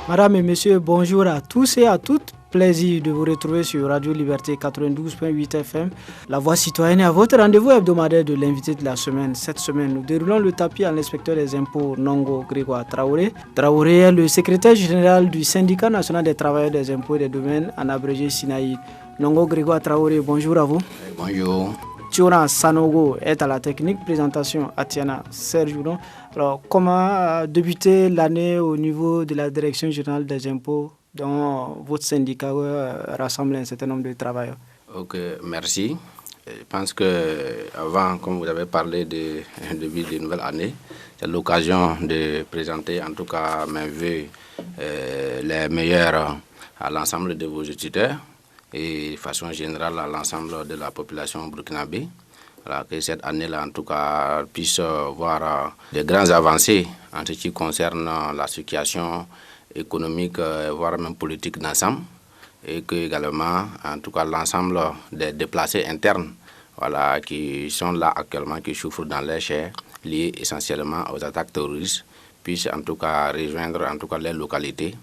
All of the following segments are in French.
Madame et messieurs, bonjour à tous et à toutes. Plaisir de vous retrouver sur Radio Liberté 92.8 FM. La voix citoyenne est à votre rendez-vous hebdomadaire de l'invité de la semaine. Cette semaine, nous déroulons le tapis à l'inspecteur des impôts Nongo Grégoire Traoré. Traoré est le secrétaire général du syndicat national des travailleurs des impôts et des domaines, en abrégé SINAID. Nongo Grégoire Traoré, bonjour à vous. Bonjour. Tiona Sanogo est à la technique. Présentation Atiana Serjoudon. Alors, comment a débuté l'année au niveau de la direction générale des impôts dont votre syndicat rassemble un certain nombre de travailleurs? Ok, merci. Je pense que avant, comme vous avez parlé de début de nouvelle année, c'est l'occasion de présenter en tout cas mes vœux les meilleurs à l'ensemble de vos auditeurs et de façon générale à l'ensemble de la population burkinabé. Voilà, que cette année-là, en tout cas, puisse voir de grandes avancées en ce qui concerne la situation économique, voire même politique d'ensemble, et que également, en tout cas, l'ensemble des déplacés internes, voilà, qui sont là actuellement, qui souffrent dans leur chair, liés essentiellement aux attaques terroristes, puissent en tout cas rejoindre en tout cas les localités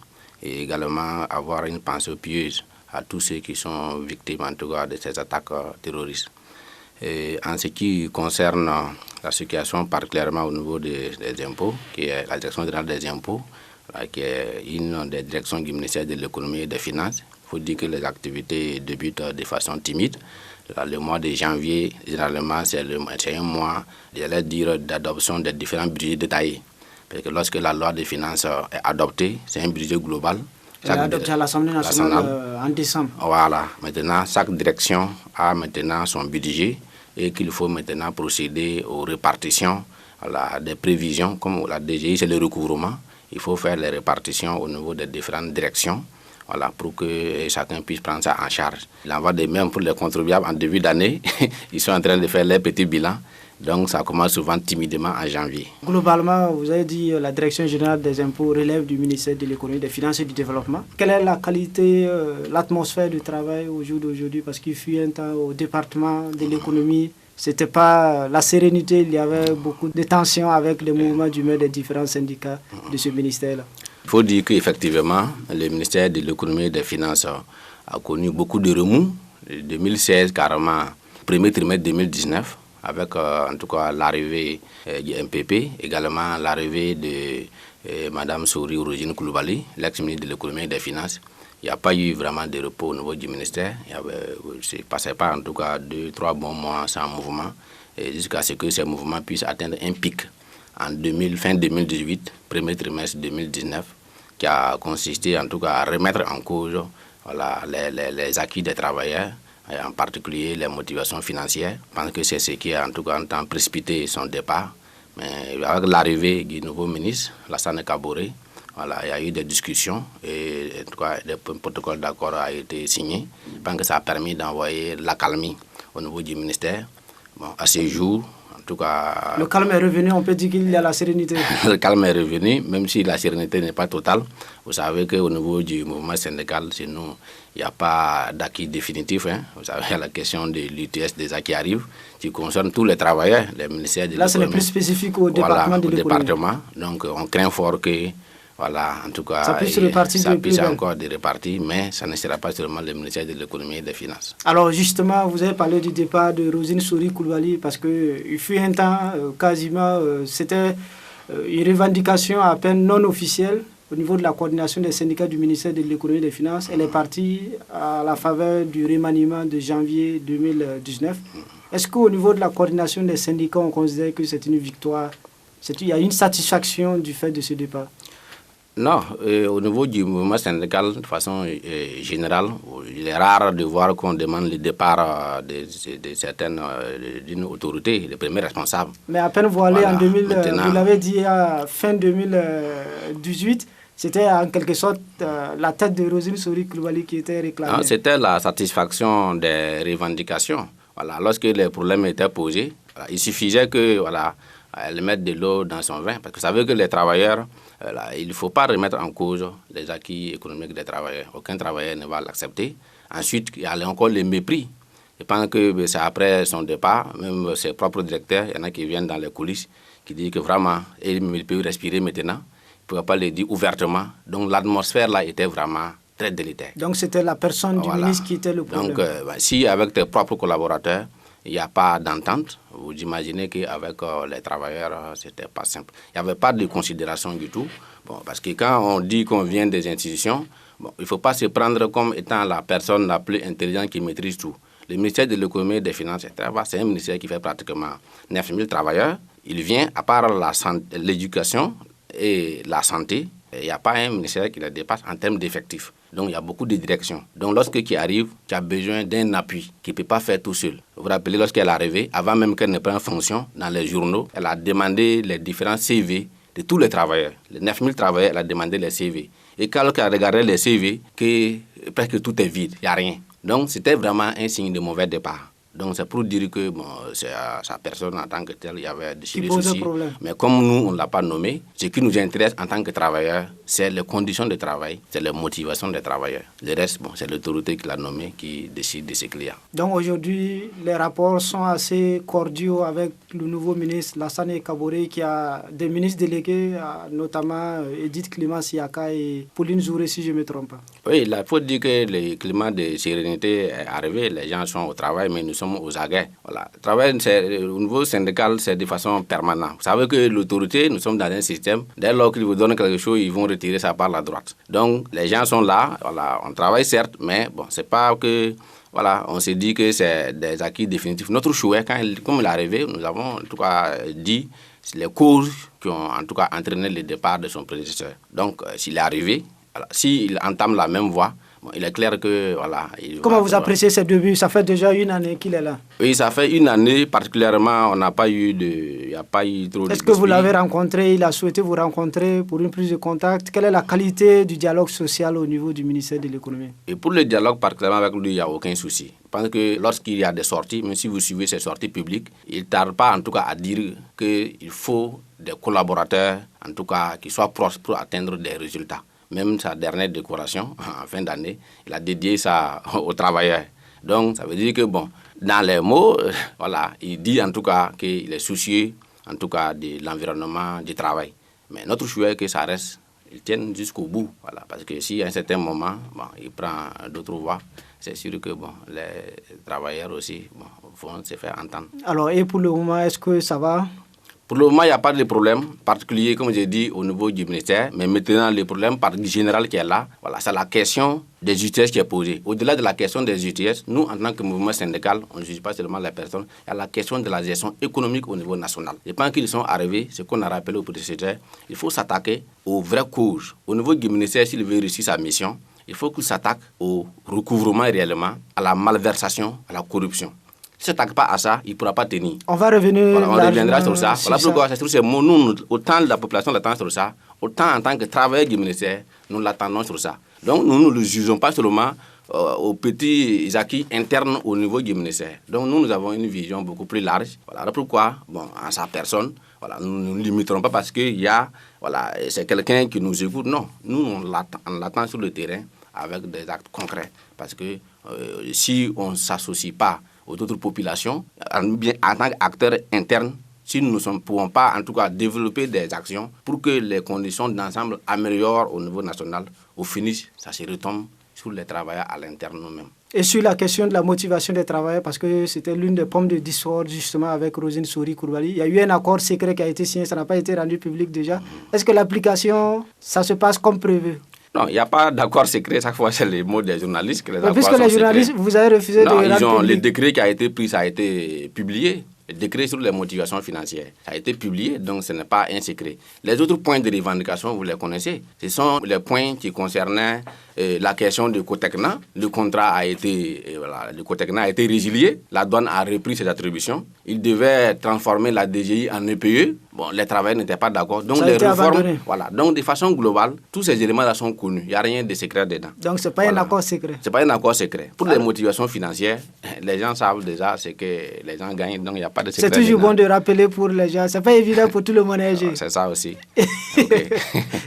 et également avoir une pensée pieuse à tous ceux qui sont victimes en tout cas de ces attaques terroristes. Et en ce qui concerne la situation particulièrement au niveau des impôts, qui est la direction générale des impôts, qui est une des directions du ministère de l'économie et des finances, il faut dire que les activités débutent de façon timide. Le mois de janvier, généralement, c'est un mois, j'allais dire, d'adoption des différents budgets détaillés. Parce que lorsque la loi de finances est adoptée, c'est un budget global. Elle est adoptée à l'Assemblée nationale en décembre. Voilà. Maintenant, chaque direction a maintenant son budget et qu'il faut maintenant procéder aux répartitions, des prévisions. Comme la DGI, c'est le recouvrement. Il faut faire les répartitions au niveau des différentes directions, voilà, pour que chacun puisse prendre ça en charge. Il en va de même pour les contribuables en début d'année. Ils sont en train de faire les petits bilans. Donc, ça commence souvent timidement en janvier. Globalement, vous avez dit la Direction générale des impôts relève du ministère de l'économie, des finances et du développement. Quelle est la qualité, l'atmosphère du travail au jour d'aujourd'hui? Parce qu'il fut un temps au département de l'économie, c'était pas la sérénité, il y avait beaucoup de tensions avec les mouvements d'humeur des différents syndicats de ce ministère-là. Il faut dire qu'effectivement, le ministère de l'économie et des finances a connu beaucoup de remous. 2016, carrément, premier trimestre 2019, avec en tout cas l'arrivée du MPP, également l'arrivée de Mme Souri Rosine Koulibaly, l'ex-ministre de l'économie et des finances. Il n'y a pas eu vraiment de repos au niveau du ministère. Il ne passait pas en tout cas 2-3 bons mois sans mouvement, jusqu'à ce que ces mouvements puissent atteindre un pic en fin 2018, premier trimestre 2019, qui a consisté en tout cas à remettre en cause voilà, les acquis des travailleurs, en particulier les motivations financières. Je pense que c'est ce qui a en tout cas précipité son départ. Mais avec l'arrivée du nouveau ministre, Lassana Kaboré, voilà, il y a eu des discussions et en tout cas des protocoles d'accord a été signé. Je pense que ça a permis d'envoyer l'accalmie au niveau du ministère. Bon, à ce jour, en tout cas... Le calme est revenu, on peut dire qu'il y a la sérénité. Le calme est revenu, même si la sérénité n'est pas totale. Vous savez qu'au niveau du mouvement syndical, chez nous, il n'y a pas d'acquis définitif. Hein. Vous savez, il y a la question de l'UTS déjà qui arrive, qui concerne tous les travailleurs, les ministères de l'économie. Là, c'est le plus spécifique au département de l'économie. Département. Donc, on craint fort que... Voilà, en tout cas, ça puisse encore de répartir, mais ça ne sera pas seulement le ministère de l'économie et des finances. Alors justement, vous avez parlé du départ de Rosine Souri Koulibaly parce qu'il fut un temps, quasiment, c'était une revendication à peine non officielle au niveau de la coordination des syndicats du ministère de l'économie et des finances. Elle est partie à la faveur du remaniement de janvier 2019. Est-ce qu'au niveau de la coordination des syndicats, on considère que c'est une victoire? Il y a une satisfaction du fait de ce départ? Non, au niveau du mouvement syndical, de façon générale, il est rare de voir qu'on demande le départ de certaines d'une autorité, les premiers responsables. Mais à peine voilé en 2000, vous l'avez dit à fin 2018, c'était en quelque sorte la tête de Rosine Souri Koulibaly qui était réclamée. C'était la satisfaction des revendications. Voilà, lorsque les problèmes étaient posés, voilà, il suffisait que voilà, elle mette de l'eau dans son vin, parce que vous savez que les travailleurs, il ne faut pas remettre en cause les acquis économiques des travailleurs. Aucun travailleur ne va l'accepter. Ensuite, il y a encore le mépris. Je pense que c'est après son départ, même ses propres directeurs, il y en a qui viennent dans les coulisses, qui disent que vraiment, il peut respirer maintenant, pourrais pas le dire ouvertement. Donc l'atmosphère là était vraiment très délétère. Donc c'était la personne du ministre qui était le problème. Donc si avec tes propres collaborateurs, il n'y a pas d'entente, vous imaginez qu'avec les travailleurs, c'était pas simple. Il n'y avait pas de considération du tout. Bon, parce que quand on dit qu'on vient des institutions, bon, il ne faut pas se prendre comme étant la personne la plus intelligente qui maîtrise tout. Le ministère de l'économie et des finances, c'est un ministère qui fait pratiquement 9 000 travailleurs. Il vient, à part l'éducation et la santé, il n'y a pas un ministère qui le dépasse en termes d'effectifs. Donc, il y a beaucoup de directions. Donc, lorsque tu arrives, tu as besoin d'un appui qui ne peut pas faire tout seul. Vous vous rappelez, lorsqu'elle est arrivée, avant même qu'elle ne prenne fonction, dans les journaux, elle a demandé les différents CV de tous les travailleurs. Les 9 000 travailleurs, elle a demandé les CV. Et quand elle a regardé les CV, que presque tout est vide, il n'y a rien. Donc, c'était vraiment un signe de mauvais départ. Donc, c'est pour dire que bon, c'est à sa personne en tant que telle, il y avait des soucis. Mais comme nous, on ne l'a pas nommé, ce qui nous intéresse en tant que travailleurs, c'est les conditions de travail, c'est les motivations des travailleurs. Le reste, bon, c'est l'autorité qui l'a nommé qui décide de ses clients. Donc, aujourd'hui, les rapports sont assez cordiaux avec le nouveau ministre Lassane Kaboré, qui a des ministres délégués, notamment Edith Clément-Siaka et Pauline Zouré, si je ne me trompe pas. Oui, il faut dire que le climat de sérénité est arrivé, les gens sont au travail, mais nous sommes aux aguets. Voilà. Le travail au niveau syndical, c'est de façon permanente. Vous savez que l'autorité, nous sommes dans un système, dès lors qu'ils vous donnent quelque chose, ils vont retirer ça par la droite. Donc, les gens sont là, voilà, on travaille certes, mais bon, c'est pas que, voilà, on s'est dit que c'est des acquis définitifs. Notre choix, comme il est arrivé, nous avons en tout cas dit les causes qui ont en tout cas entraîné le départ de son prédécesseur. Donc, s'il est arrivé, s'il entame la même voie, bon, il est clair que, voilà... Comment vous appréciez ces débuts? Ça fait déjà une année qu'il est là. Oui, ça fait une année, particulièrement, on n'a pas eu il n'y a pas eu trop de... Est-ce que vous l'avez rencontré, il a souhaité vous rencontrer pour une prise de contact? Quelle est la qualité du dialogue social au niveau du ministère de l'économie? Et pour le dialogue, particulièrement avec lui, il n'y a aucun souci. Je pense que lorsqu'il y a des sorties, même si vous suivez ces sorties publiques, il ne tarde pas en tout cas à dire qu'il faut des collaborateurs, en tout cas, qui soient proches pour atteindre des résultats. Même sa dernière décoration, en fin d'année, il a dédié ça aux travailleurs. Donc, ça veut dire que, bon, dans les mots, voilà, il dit en tout cas qu'il est soucieux, en tout cas, de l'environnement du travail. Mais notre choix est que ça reste, il tienne jusqu'au bout, voilà, parce que si à un certain moment, bon, il prend d'autres voies, c'est sûr que, bon, les travailleurs aussi, bon, vont se faire entendre. Alors, et pour le moment, est-ce que ça va? Pour le moment, il n'y a pas de problème particulier, comme j'ai dit, au niveau du ministère. Mais maintenant, le problème général qui est là, voilà, c'est la question des UTS qui est posée. Au-delà de la question des UTS, nous, en tant que mouvement syndical, on ne juge pas seulement les personnes, il y a la question de la gestion économique au niveau national. Et quand ils sont arrivés, ce qu'on a rappelé au précédent, il faut s'attaquer aux vraies causes. Au niveau du ministère, s'il veut réussir sa mission, il faut qu'il s'attaque au recouvrement réellement, à la malversation, à la corruption. S'il ne s'attaque pas à ça, il ne pourra pas tenir. On va revenir. Voilà, on reviendra sur ça. Voilà pourquoi nous, autant la population l'attend sur ça, autant en tant que travailleur du ministère, nous l'attendons sur ça. Donc nous ne le jugeons pas seulement aux petits acquis internes au niveau du ministère. Donc nous avons une vision beaucoup plus large. Voilà pourquoi, bon, en sa personne, voilà, nous ne limiterons pas parce qu'il y a, voilà, c'est quelqu'un qui nous écoute. Non, nous on l'attend sur le terrain avec des actes concrets. Parce que si on ne s'associe pas aux autres populations, en tant qu'acteurs internes, si nous ne pouvons pas en tout cas développer des actions pour que les conditions d'ensemble améliorent au niveau national, au finish, ça se retombe sur les travailleurs à l'interne nous-mêmes. Et sur la question de la motivation des travailleurs, parce que c'était l'une des pommes de discorde justement avec Rosine Souri Coulibaly, il y a eu un accord secret qui a été signé, ça n'a pas été rendu public déjà. Est-ce que l'application, ça se passe comme prévu? Non, il n'y a pas d'accord secret. Chaque fois, c'est les mots des journalistes que les accords puisque les journalistes, secrets. Vous avez refusé non, de rendre public. Le décret qui a été pris, ça a été publié. Le décret sur les motivations financières, ça a été publié, donc ce n'est pas un secret. Les autres points de revendication, vous les connaissez. Ce sont les points qui concernaient la question de Cotecna. Le contrat a été, le Cotecna a été résilié. La douane a repris ses attributions. Il devait transformer la DGI en EPE. Bon, les travailleurs n'étaient pas d'accord. Donc, les réformes, voilà. Donc, de façon globale, tous ces éléments-là sont connus. Il n'y a rien de secret dedans. Donc, ce n'est pas un accord secret. Ce n'est pas un accord secret. Pour les motivations financières, les gens savent déjà ce que les gens gagnent. Donc, il n'y a pas de secret. C'est toujours bon de rappeler pour les gens. Ce n'est pas évident pour tout le monde. C'est ça aussi.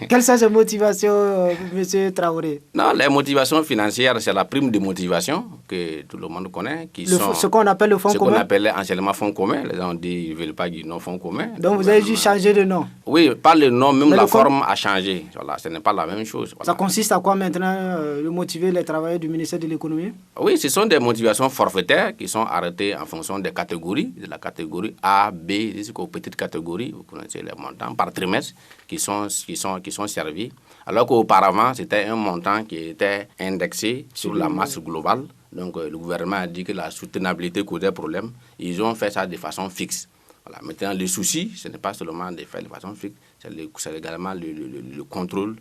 Quelles sont ces motivations, M. Traoré? Non, les motivations financières, c'est la prime de motivation que tout le monde connaît. Ce qu'on appelle le fonds commun. Ce qu'on appelait anciennement fonds commun. Les gens ont dit qu'ils ne veulent pas du nom fonds commun. Donc vous avez dû changer de nom. Oui, pas le nom, même la forme a changé. Voilà, ce n'est pas la même chose. Voilà. Ça consiste à quoi maintenant, de motiver les travailleurs du ministère de l'économie? Oui, ce sont des motivations forfaitaires qui sont arrêtées en fonction des catégories, de la catégorie A, B, jusqu'aux petites catégories. Vous connaissez les montants par trimestre qui sont servis. Alors qu'auparavant, c'était un montant qui était indexé sur la masse globale. Donc, le gouvernement a dit que la soutenabilité causait problème. Ils ont fait ça de façon fixe. Voilà. Maintenant, le souci, ce n'est pas seulement de faire de façon fixe, c'est également le contrôle,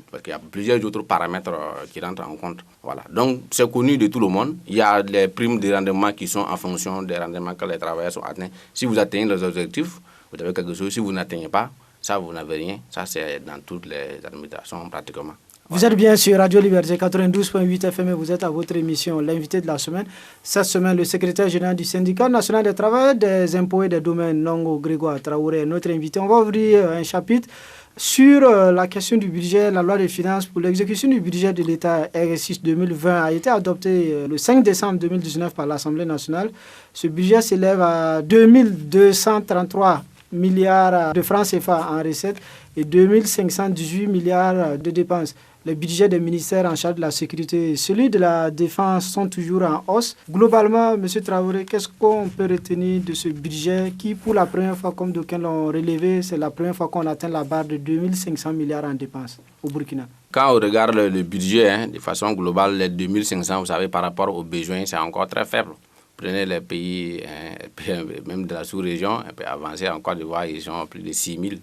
parce qu'il y a plusieurs autres paramètres qui rentrent en compte. Voilà. Donc, c'est connu de tout le monde. Il y a les primes de rendement qui sont en fonction des rendements que les travailleurs sont atteints. Si vous atteignez les objectifs, vous avez quelque chose. Si vous n'atteignez pas, ça, vous n'avez rien. Ça, c'est dans toutes les administrations pratiquement. Vous êtes bien sur Radio Liberté 92.8 FM et vous êtes à votre émission L'invité de la semaine. Cette semaine, le secrétaire général du syndicat national des travailleurs des impôts et des domaines, Nongo Grégoire Traoré, est notre invité. On va ouvrir un chapitre sur la question du budget. La loi des finances pour l'exécution du budget de l'État R6 2020 a été adoptée le 5 décembre 2019 par l'Assemblée nationale. Ce budget s'élève à 2233 milliards de francs CFA en recettes et 2518 milliards de dépenses. Les budgets des ministères en charge de la sécurité et celui de la défense sont toujours en hausse. Globalement, M. Traoré, qu'est-ce qu'on peut retenir de ce budget qui, pour la première fois, comme d'aucuns l'ont relevé, c'est la première fois qu'on atteint la barre de 2500 milliards en dépenses au Burkina? Quand on regarde le budget, de façon globale, les 2500, vous savez, par rapport aux besoins, c'est encore très faible. Prenez les pays, même de la sous-région, un peu avancés en Côte d'Ivoire, ils ont plus de 6 000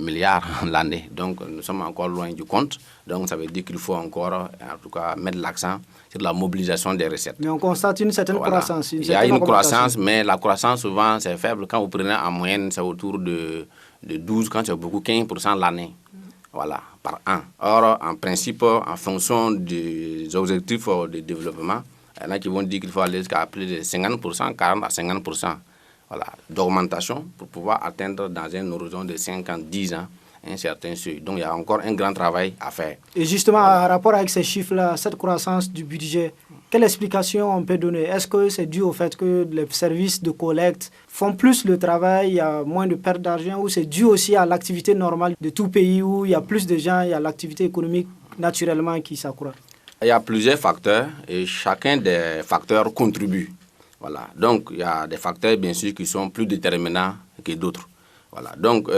milliards l'année. Donc, nous sommes encore loin du compte. Donc, ça veut dire qu'il faut encore, en tout cas, mettre l'accent sur la mobilisation des recettes. Mais on constate une certaine croissance. Il y a une croissance, mais la croissance, souvent, c'est faible. Quand vous prenez en moyenne, c'est autour de 12, quand c'est beaucoup, 15% l'année. Voilà, par an. Or, en principe, en fonction des objectifs de développement, il y en a qui vont dire qu'il faut aller jusqu'à plus de 50%, 40 à 50% d'augmentation pour pouvoir atteindre dans un horizon de 5 ans, 10 ans un certain seuil. Donc il y a encore un grand travail à faire. Et justement, en rapport avec ces chiffres-là, cette croissance du budget, quelle explication on peut donner? Est-ce que c'est dû au fait que les services de collecte font plus le travail, il y a moins de pertes d'argent, ou c'est dû aussi à l'activité normale de tout pays où il y a plus de gens, il y a l'activité économique naturellement qui s'accroît? Il y a plusieurs facteurs et chacun des facteurs contribue. Voilà. Donc, il y a des facteurs, bien sûr, qui sont plus déterminants que d'autres. Voilà. Donc,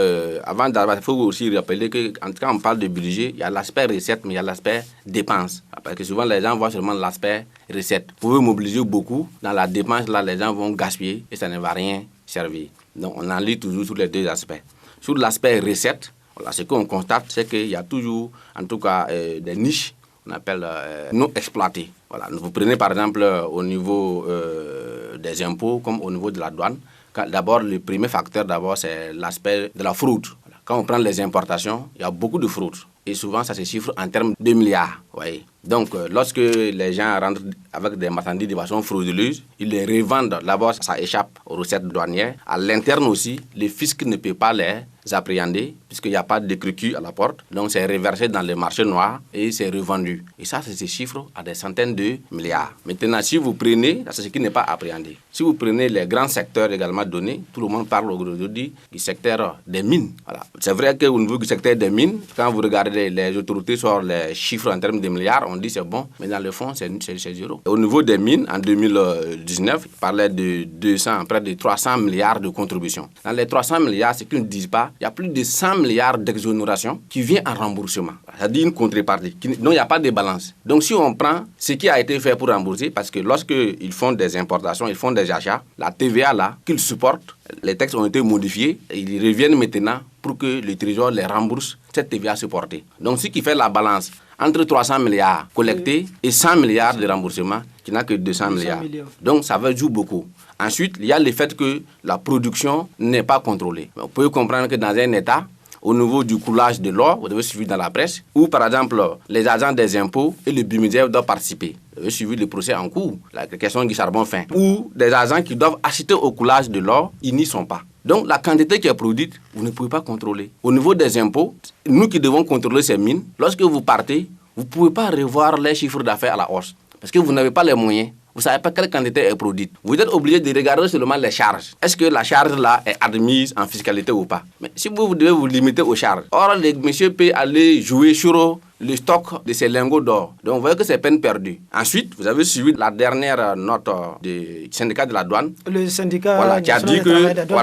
avant d'avoir, il faut aussi rappeler qu'en tout cas, on parle de budget, il y a l'aspect recette, mais il y a l'aspect dépense. Parce que souvent, les gens voient seulement l'aspect recette. Vous pouvez mobiliser beaucoup. Dans la dépense, là, les gens vont gaspiller et ça ne va rien servir. Donc, on en lit toujours sur les deux aspects. Sur l'aspect recette, voilà, ce qu'on constate, c'est qu'il y a toujours, en tout cas, des niches qu'on appelle non exploitées. Voilà. Vous prenez par exemple au niveau des impôts comme au niveau de la douane. D'abord, le premier facteur, c'est l'aspect de la fraude. Voilà. Quand on prend les importations, il y a beaucoup de fraude. Et souvent, ça se chiffre en termes de milliards. Voyez. Donc, lorsque les gens rentrent avec des marchandises de façon frauduleuse, ils les revendent. D'abord, ça échappe aux recettes douanières. À l'interne aussi, le fisc ne peut pas les appréhender puisqu'il n'y a pas de décrécu à la porte. Donc, c'est reversé dans les marchés noirs et c'est revendu. Et ça se chiffre à des centaines de milliards. Maintenant, si vous prenez, c'est ce qui n'est pas appréhendé. Si vous prenez les grands secteurs également donnés, tout le monde parle aujourd'hui du secteur des mines. Voilà. C'est vrai qu'au niveau du secteur des mines, quand vous regardez les autorités sur les chiffres en termes de milliards, on dit c'est bon, mais dans le fond, c'est zéro. Au niveau des mines, en 2019, il parlait de près de 300 milliards de contributions. Dans les 300 milliards, ce qu'ils ne disent pas, il y a plus de 100 milliards d'exonération qui vient en remboursement. C'est-à-dire une contrepartie. Donc, il n'y a pas de balance. Donc, si on prend ce qui a été fait pour rembourser, parce que lorsqu'ils font des importations, ils font des achats, la TVA là, qu'ils supportent, les textes ont été modifiés, et ils reviennent maintenant pour que le Trésor les rembourse cette TVA supportée. Donc, ce qui fait la balance entre 300 milliards collectés et 100 milliards de remboursement, qui n'a que 200 milliards. Donc, ça va jouer beaucoup. Ensuite, il y a le fait que la production n'est pas contrôlée. Vous pouvez comprendre que dans un État, au niveau du coulage de l'or, vous devez suivre dans la presse, où par exemple, les agents des impôts et le BUMIDEF doivent participer. Vous devez suivre le procès en cours, la question du charbon fin. Ou des agents qui doivent acheter au coulage de l'or, ils n'y sont pas. Donc, la quantité qui est produite, vous ne pouvez pas contrôler. Au niveau des impôts, nous qui devons contrôler ces mines, lorsque vous partez, vous ne pouvez pas revoir les chiffres d'affaires à la hausse parce que vous n'avez pas les moyens. Vous ne savez pas quelle quantité est produite. Vous êtes obligé de regarder seulement les charges. Est-ce que la charge là est admise en fiscalité ou pas? Mais si vous devez vous limiter aux charges. Or, les messieurs peuvent aller jouer sur le stock de ces lingots d'or. Donc, vous voyez que c'est peine perdue. Ensuite, vous avez suivi la dernière note du syndicat de la douane. Le syndicat voilà, qui a dit qui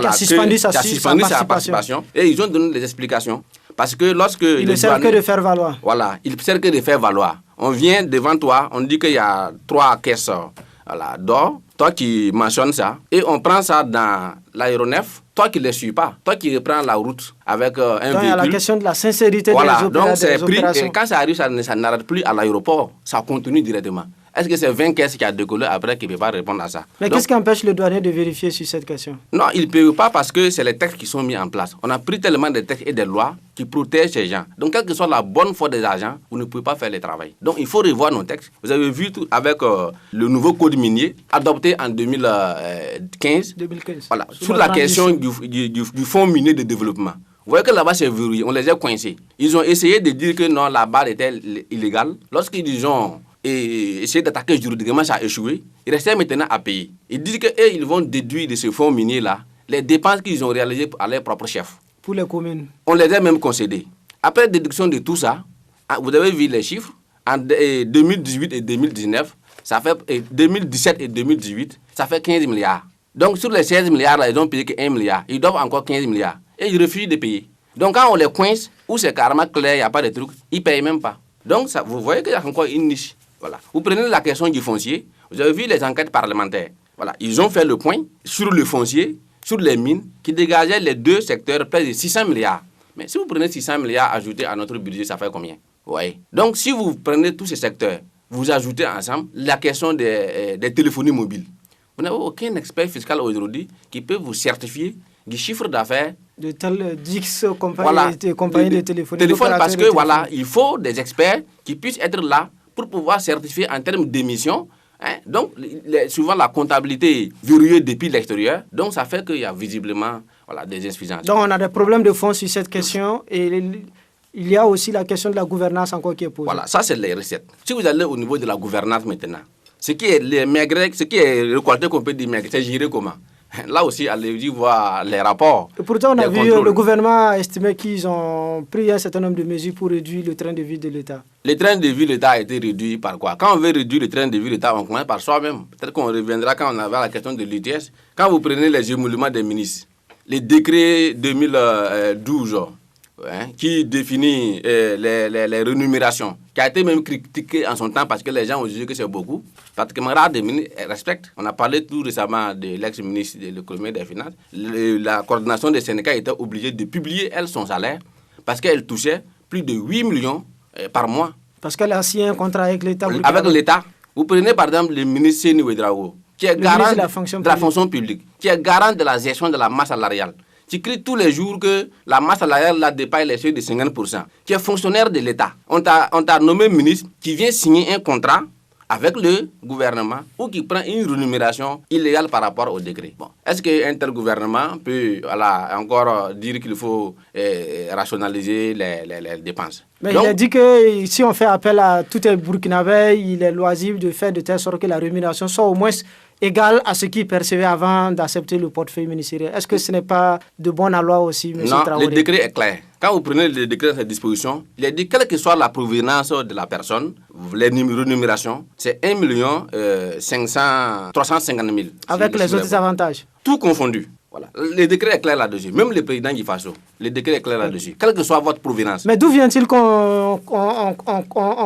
a suspendu sa participation. Et ils ont donné des explications. Parce que lorsque... Il ne sert que de faire valoir. Voilà, il ne sert que de faire valoir. On vient devant toi, on dit qu'il y a 3 caisses d'or, toi qui mentionnes ça, et on prend ça dans l'aéronef, toi qui ne les suis pas, toi qui reprends la route avec un véhicule. Il y a la question de la sincérité des opérations. Donc c'est pris, et quand ça arrive, ça n'arrête plus à l'aéroport, ça continue directement. Est-ce que c'est 20 caisses qui a décollé après qui ne peut pas répondre à ça? Mais qu'est-ce qui empêche le douanier de vérifier sur cette question? Non, il ne peut pas parce que c'est les textes qui sont mis en place. On a pris tellement de textes et de lois qui protègent ces gens. Donc, quelle que soit la bonne foi des agents, vous ne pouvez pas faire le travail. Donc, il faut revoir nos textes. Vous avez vu tout avec le nouveau code minier adopté en 2015. Voilà, sur la question du fonds minier de développement. Vous voyez que là-bas, c'est verrouillé. On les a coincés. Ils ont essayé de dire que non, la barre était illégale. Lorsqu'ils ont essayer d'attaquer juridiquement, ça a échoué. Il restait maintenant à payer. Ils disent qu'ils vont déduire de ce fonds minier-là les dépenses qu'ils ont réalisées à leur propre chef. Pour les communes. On les a même concédées. Après déduction de tout ça, vous avez vu les chiffres, en 2018 et 2019, ça fait 2017 et 2018, ça fait 15 milliards. Donc sur les 16 milliards, là, ils n'ont payé que 1 milliard. Ils doivent encore 15 milliards. Et ils refusent de payer. Donc quand on les coince, ou c'est carrément clair, il n'y a pas de truc, ils ne payent même pas. Donc ça, vous voyez qu'il y a encore une niche. Voilà. Vous prenez la question du foncier, vous avez vu les enquêtes parlementaires. Voilà. Ils ont fait le point sur le foncier, sur les mines, qui dégageaient les 2 secteurs près de 600 milliards. Mais si vous prenez 600 milliards ajoutés à notre budget, ça fait combien? Ouais. Donc si vous prenez tous ces secteurs, vous ajoutez ensemble la question des téléphonies mobiles. Vous n'avez aucun expert fiscal aujourd'hui qui peut vous certifier du chiffre d'affaires de telles 10 compagnies de téléphonie. Parce que voilà, il faut des experts qui puissent être là pour pouvoir certifier en termes d'émissions. Donc, souvent, la comptabilité est verrouillée depuis l'extérieur. Donc, ça fait qu'il y a visiblement des insuffisances. Donc, on a des problèmes de fond sur cette question. Et il y a aussi la question de la gouvernance encore qui est posée. Voilà, ça, c'est les recettes. Si vous allez au niveau de la gouvernance maintenant, ce qui est récolté qu'on peut dire maigre, c'est géré comment? Là aussi, allez-y voir les rapports. Et pourtant, on a vu le gouvernement a estimé qu'ils ont pris un certain nombre de mesures pour réduire le train de vie de l'État. Le train de vie de l'État a été réduit par quoi? Quand on veut réduire le train de vie de l'État, on commence par soi-même. Peut-être qu'on reviendra quand on va à la question de l'UTS. Quand vous prenez les émoluments des ministres, les décrets 2012 qui définit les rémunérations, qui a été même critiqué en son temps parce que les gens ont jugé que c'est beaucoup. Pratiquement rare des ministres respectent. On a parlé tout récemment de l'ex-ministre de l'économie et des finances. La coordination des syndicats était obligée de publier, elle, son salaire parce qu'elle touchait plus de 8 millions par mois. Parce qu'elle a signé un contrat avec l'État. Avec l'État. Vous prenez par exemple le ministre Seni Ouedraogo, qui est garant de la fonction publique, qui est garant de la gestion de la masse salariale, qui crie tous les jours que la masse salariale là dépasse les seuils de 50%, qui est fonctionnaire de l'État. On t'a nommé ministre qui vient signer un contrat avec le gouvernement ou qui prend une rémunération illégale par rapport au décret. Bon. Est-ce qu'un tel gouvernement peut encore dire qu'il faut rationaliser les dépenses? Mais donc, il a dit que si on fait appel à tout les Burkinabés, il est loisible de faire de telle sorte que la rémunération soit au moins égale à ce qu'il percevait avant d'accepter le portefeuille ministériel. Est-ce que ce n'est pas de bonne loi aussi, M. Traoré? Non, le décret est clair. Quand vous prenez le décret de cette disposition, il est dit quelle que soit la provenance de la personne, les rémunérations, c'est 1 350 000. Avec les autres avantages. Tout confondu. Voilà. Le décret est clair là-dessus. Même le président Guy Faso, le décret est clair là-dessus. Quelle que soit votre provenance. Mais d'où vient-il qu'on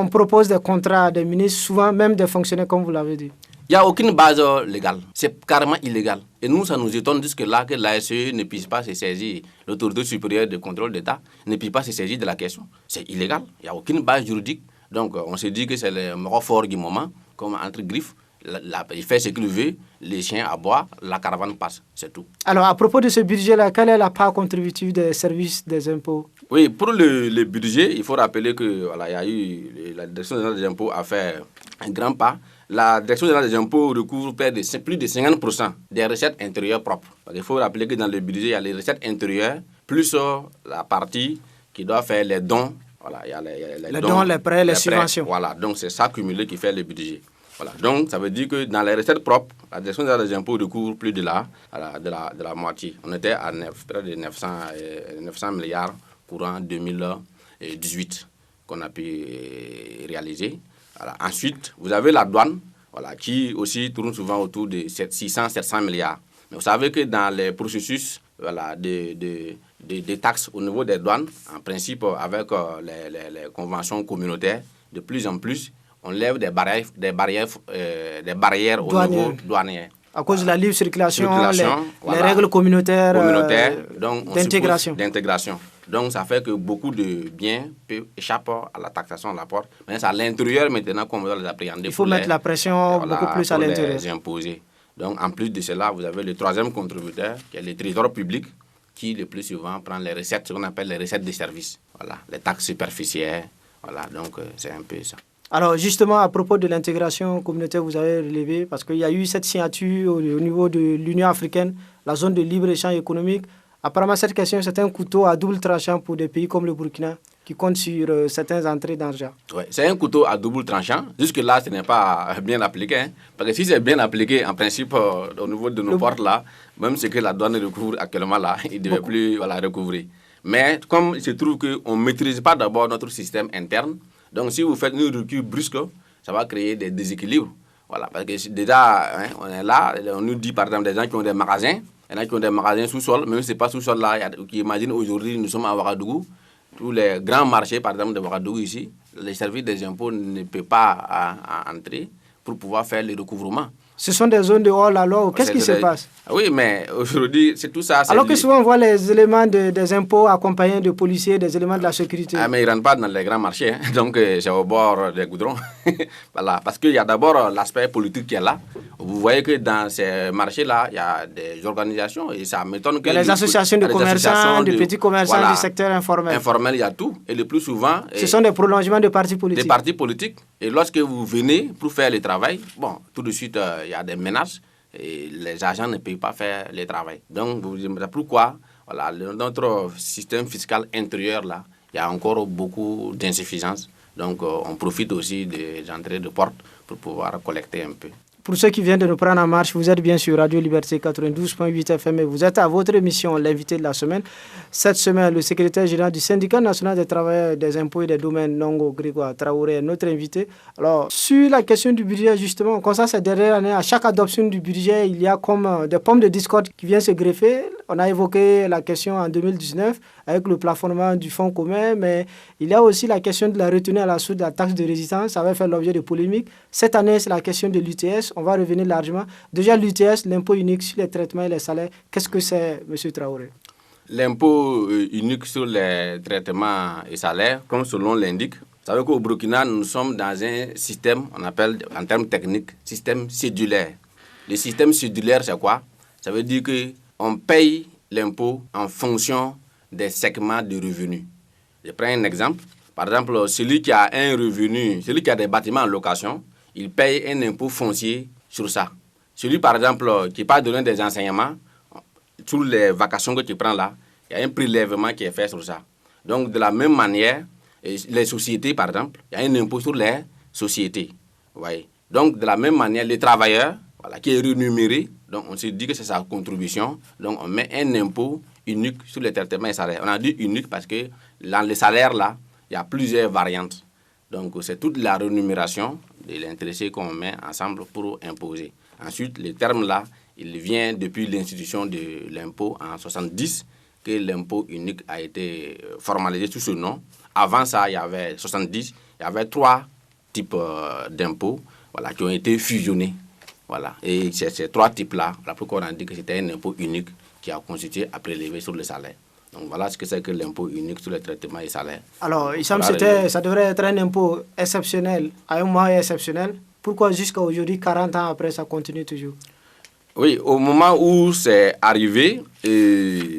propose des contrats des ministres, souvent même des fonctionnaires, comme vous l'avez dit? Il n'y a aucune base légale. C'est carrément illégal. Et nous, ça nous étonne jusque-là que l'ASE ne puisse pas se saisir, l'autorité supérieure de contrôle d'État ne puisse pas se saisir de la question. C'est illégal. Il n'y a aucune base juridique. Donc, on se dit que c'est le mot fort du moment, comme entre griffes. Il fait ce qu'il veut, les chiens aboient, la caravane passe, c'est tout. Alors, à propos de ce budget-là, quelle est la part contributive des services des impôts? Oui, pour le budget, il faut rappeler que il y a eu la direction générale des impôts a fait un grand pas. La direction générale des impôts recouvre plus de 50% des recettes intérieures propres. Il faut rappeler que dans le budget, il y a les recettes intérieures, plus la partie qui doit faire les dons Voilà, il y a les dons, les prêts, les subventions. Voilà, donc c'est ça cumulé qui fait le budget. Voilà, donc ça veut dire que dans les recettes propres, la direction des impôts recouvre plus de la moitié. On était à près de 900 milliards courant 2018 qu'on a pu réaliser. Voilà. Ensuite, vous avez la douane, voilà, qui aussi tourne souvent autour de 600-700 milliards. Mais vous savez que dans les processus, voilà, des taxes au niveau des douanes, en principe avec les conventions communautaires, de plus en plus, on lève des barrières au niveau douanier. À cause de la libre circulation, les règles communautaires d'intégration. Donc, ça fait que beaucoup de biens échappent à la taxation à la porte. Mais c'est à l'intérieur maintenant qu'on doit les appréhender. Il faut mettre la pression beaucoup plus à l'intérieur. Les imposer. Donc, en plus de cela, vous avez le troisième contributeur, qui est le trésor public, qui le plus souvent prend les recettes, ce qu'on appelle les recettes de services. Voilà, les taxes superficielles. Voilà, donc c'est un peu ça. Alors justement, à propos de l'intégration communautaire, vous avez relevé, parce qu'il y a eu cette signature au niveau de l'Union africaine, la zone de libre-échange économique. Apparemment, cette question, c'est un couteau à double tranchant pour des pays comme le Burkina, qui comptent sur certaines entrées d'argent. Oui, c'est un couteau à double tranchant. Jusque-là, ce n'est pas bien appliqué. Hein, parce que si c'est bien appliqué, en principe, au niveau de nos portes, là, même ce que la douane recouvre actuellement, là, il ne devait plus recouvrir. Mais comme il se trouve qu'on ne maîtrise pas d'abord notre système interne, donc si vous faites une rupture brusque, ça va créer des déséquilibres. Voilà, parce que déjà, hein, on est là, on nous dit par exemple des gens qui ont des magasins, il y en a qui ont des magasins sous-sol, même si ce n'est pas sous-sol là, qui imaginent aujourd'hui, nous sommes à Ouagadougou, tous les grands marchés par exemple de Ouagadougou ici, les services des impôts ne peuvent pas entrer pour pouvoir faire le recouvrement. Ce sont des zones de hors-la-loi. Qu'est-ce qui se passe? Oui, mais aujourd'hui, c'est tout ça. Alors que souvent, on voit les éléments des impôts accompagnés de policiers, des éléments de la sécurité. Ah, mais ils ne rentrent pas dans les grands marchés. Hein. Donc, c'est au bord des goudrons. Voilà. Parce qu'il y a d'abord l'aspect politique qui est là. Vous voyez que dans ces marchés-là, il y a des organisations et ça m'étonne que... Il y a les associations de commerçants, de petits commerçants, voilà, du secteur informel. Informel, il y a tout. Et le plus souvent... Ce sont des prolongements de partis politiques. Des partis politiques. Et lorsque vous venez pour faire le travail, bon, tout de suite, il y a des menaces. Et les agents ne peuvent pas faire le travail. Donc, vous vous dites pourquoi, voilà, notre système fiscal intérieur, là, il y a encore beaucoup d'insuffisances. Donc, on profite aussi des entrées de porte pour pouvoir collecter un peu. Pour ceux qui viennent de nous prendre en marche, vous êtes bien sur Radio Liberté 92.8 FM et vous êtes à votre émission, l'invité de la semaine. Cette semaine, le secrétaire général du syndicat national des travailleurs des impôts et des domaines, Nongo Grégoire Traoré, est notre invité. Alors, sur la question du budget, justement, comme ça, cette dernière année, à chaque adoption du budget, il y a comme des pommes de discorde qui viennent se greffer. On a évoqué la question en 2019 avec le plafonnement du fonds commun, mais il y a aussi la question de la retenue à la source de la taxe de résidence. Ça va faire l'objet de polémiques. Cette année, c'est la question de l'UTS. On va revenir largement. Déjà, l'UTS, l'impôt unique sur les traitements et les salaires, qu'est-ce que c'est, M. Traoré? L'impôt unique sur les traitements et salaires, comme son nom l'indique, vous savez qu'au Burkina, nous sommes dans un système, on appelle en termes techniques, système cédulaire. Le système cédulaire, c'est quoi? Ça veut dire qu'on paye l'impôt en fonction des segments de revenus. Je prends un exemple. Par exemple, celui qui a un revenu, celui qui a des bâtiments en location, il paye un impôt foncier sur ça. Celui, par exemple, qui part donner des enseignements, sur les vacations que tu prends là, il y a un prélèvement qui est fait sur ça. Donc, de la même manière, les sociétés, par exemple, il y a un impôt sur les sociétés. Ouais. Donc, de la même manière, les travailleurs, voilà, qui est rémunéré, donc on se dit que c'est sa contribution, donc on met un impôt unique sur les traitements et salaires. On a dit unique parce que dans les salaires, là, il y a plusieurs variantes. Donc, c'est toute la rémunération de l'intéressé qu'on met ensemble pour imposer. Ensuite, les termes là, il vient depuis l'institution de l'impôt en 70 que l'impôt unique a été formalisé sous ce nom. Avant ça, il y avait 70, il y avait 3 types d'impôts, voilà, qui ont été fusionnés. Voilà. Et ces 3 types-là, la plupart ont dit que c'était un impôt unique qui a constitué à prélever sur le salaire. Donc voilà ce que c'est que l'impôt unique sur les traitements et salaires. Alors, il semble que ça devrait être un impôt exceptionnel, à un moyen exceptionnel. Pourquoi jusqu'à aujourd'hui, 40 ans après, ça continue toujours? Oui, au moment où c'est arrivé,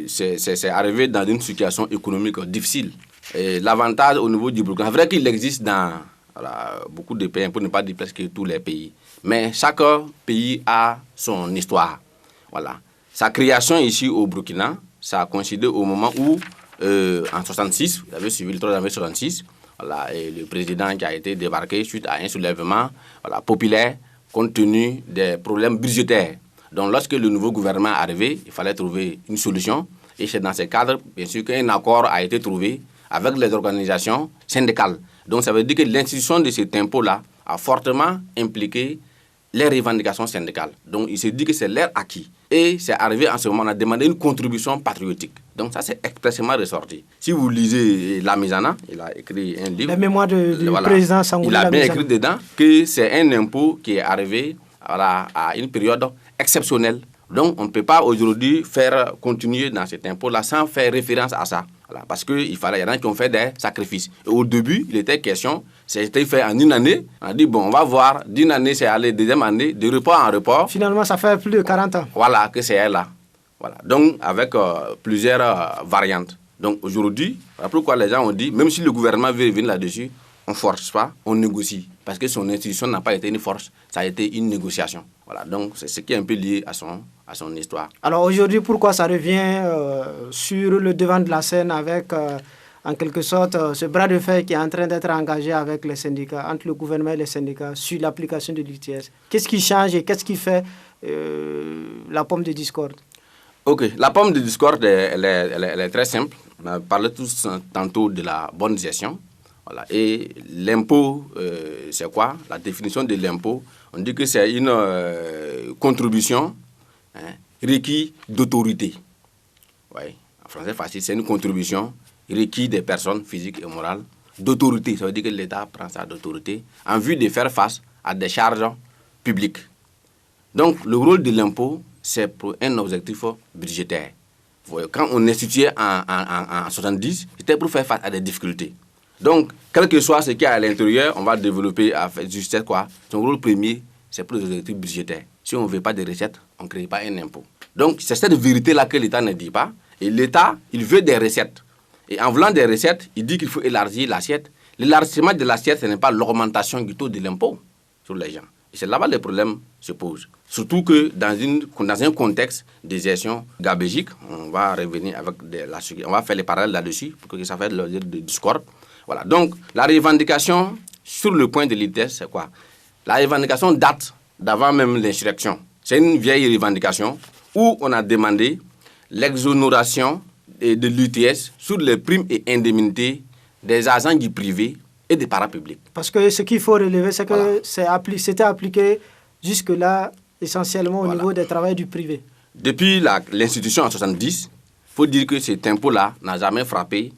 c'est arrivé dans une situation économique difficile. Et l'avantage au niveau du Burkina, c'est vrai qu'il existe dans beaucoup de pays, pour ne pas dire presque tous les pays. Mais chaque pays a son histoire. Voilà. Sa création ici au Burkina, ça a coïncidé au moment où en 66, vous avez suivi le 3 janvier 66, voilà, et le président qui a été débarqué suite à un soulèvement populaire compte tenu des problèmes budgétaires. Donc lorsque le nouveau gouvernement est arrivé, il fallait trouver une solution. Et c'est dans ce cadre, bien sûr, qu'un accord a été trouvé avec les organisations syndicales. Donc ça veut dire que l'institution de cet impôt-là a fortement impliqué les revendications syndicales. Donc il se dit que c'est leur acquis. Et c'est arrivé en ce moment, on a demandé une contribution patriotique. Donc ça, c'est expressément ressorti. Si vous lisez Lamizana, il a écrit un livre. La mémoire du président Sangoulé Lamizana. Il a bien écrit dedans que c'est un impôt qui est arrivé à une période exceptionnelle. Donc on ne peut pas aujourd'hui faire continuer dans cet impôt-là sans faire référence à ça. Voilà, parce qu'il y en a qui ont fait des sacrifices. Et au début, il était question, c'était fait en une année. On a dit, bon, on va voir, d'une année, c'est allé, deuxième année, de report en report. Finalement, ça fait plus de 40 ans. Voilà, que c'est là. Voilà. Donc, avec plusieurs variantes. Donc, aujourd'hui, voilà pourquoi les gens ont dit, même si le gouvernement veut revenir là-dessus, on ne force pas, on négocie. Parce que son institution n'a pas été une force, ça a été une négociation. Voilà, donc c'est ce qui est un peu lié à son histoire. Alors aujourd'hui, pourquoi ça revient sur le devant de la scène avec, en quelque sorte, ce bras de fer qui est en train d'être engagé avec les syndicats, entre le gouvernement et les syndicats, sur l'application de l'ITS? Qu'est-ce qui change et qu'est-ce qui fait la pomme de discorde? Ok, la pomme de discorde, elle est très simple. On a parlé tous tantôt de la bonne gestion. Voilà. Et l'impôt, c'est quoi? La définition de l'impôt, on dit que c'est une contribution requise d'autorité. Ouais. En français facile, c'est une contribution requise des personnes physiques et morales d'autorité. Ça veut dire que l'État prend ça d'autorité en vue de faire face à des charges publiques. Donc, le rôle de l'impôt, c'est pour un objectif budgétaire. Quand on instituait en 70, c'était pour faire face à des difficultés. Donc, quel que soit ce qu'il y a à l'intérieur, on va développer à faire juste quoi? Son rôle premier, c'est pour les objectifs budgétaires. Si on ne veut pas de recettes, on ne crée pas un impôt. Donc, c'est cette vérité-là que l'État ne dit pas. Et l'État, il veut des recettes. Et en voulant des recettes, il dit qu'il faut élargir l'assiette. L'élargissement de l'assiette, ce n'est pas l'augmentation du taux de l'impôt sur les gens. Et c'est là-bas que les problèmes se posent. Surtout que dans un contexte de gestion gabégique, on va revenir avec on va faire les parallèles là-dessus pour que ça fasse le discours. Voilà. Donc, la revendication sur le point de l'ITS, c'est quoi? La revendication date d'avant même l'insurrection. C'est une vieille revendication où on a demandé l'exonération de l'ITS sur les primes et indemnités des agents du privé et des parapublics. Parce que ce qu'il faut relever, c'est que c'était appliqué jusque-là essentiellement au niveau des travailleurs du privé. Depuis l'institution en 70, il faut dire que cet impôt-là n'a jamais frappé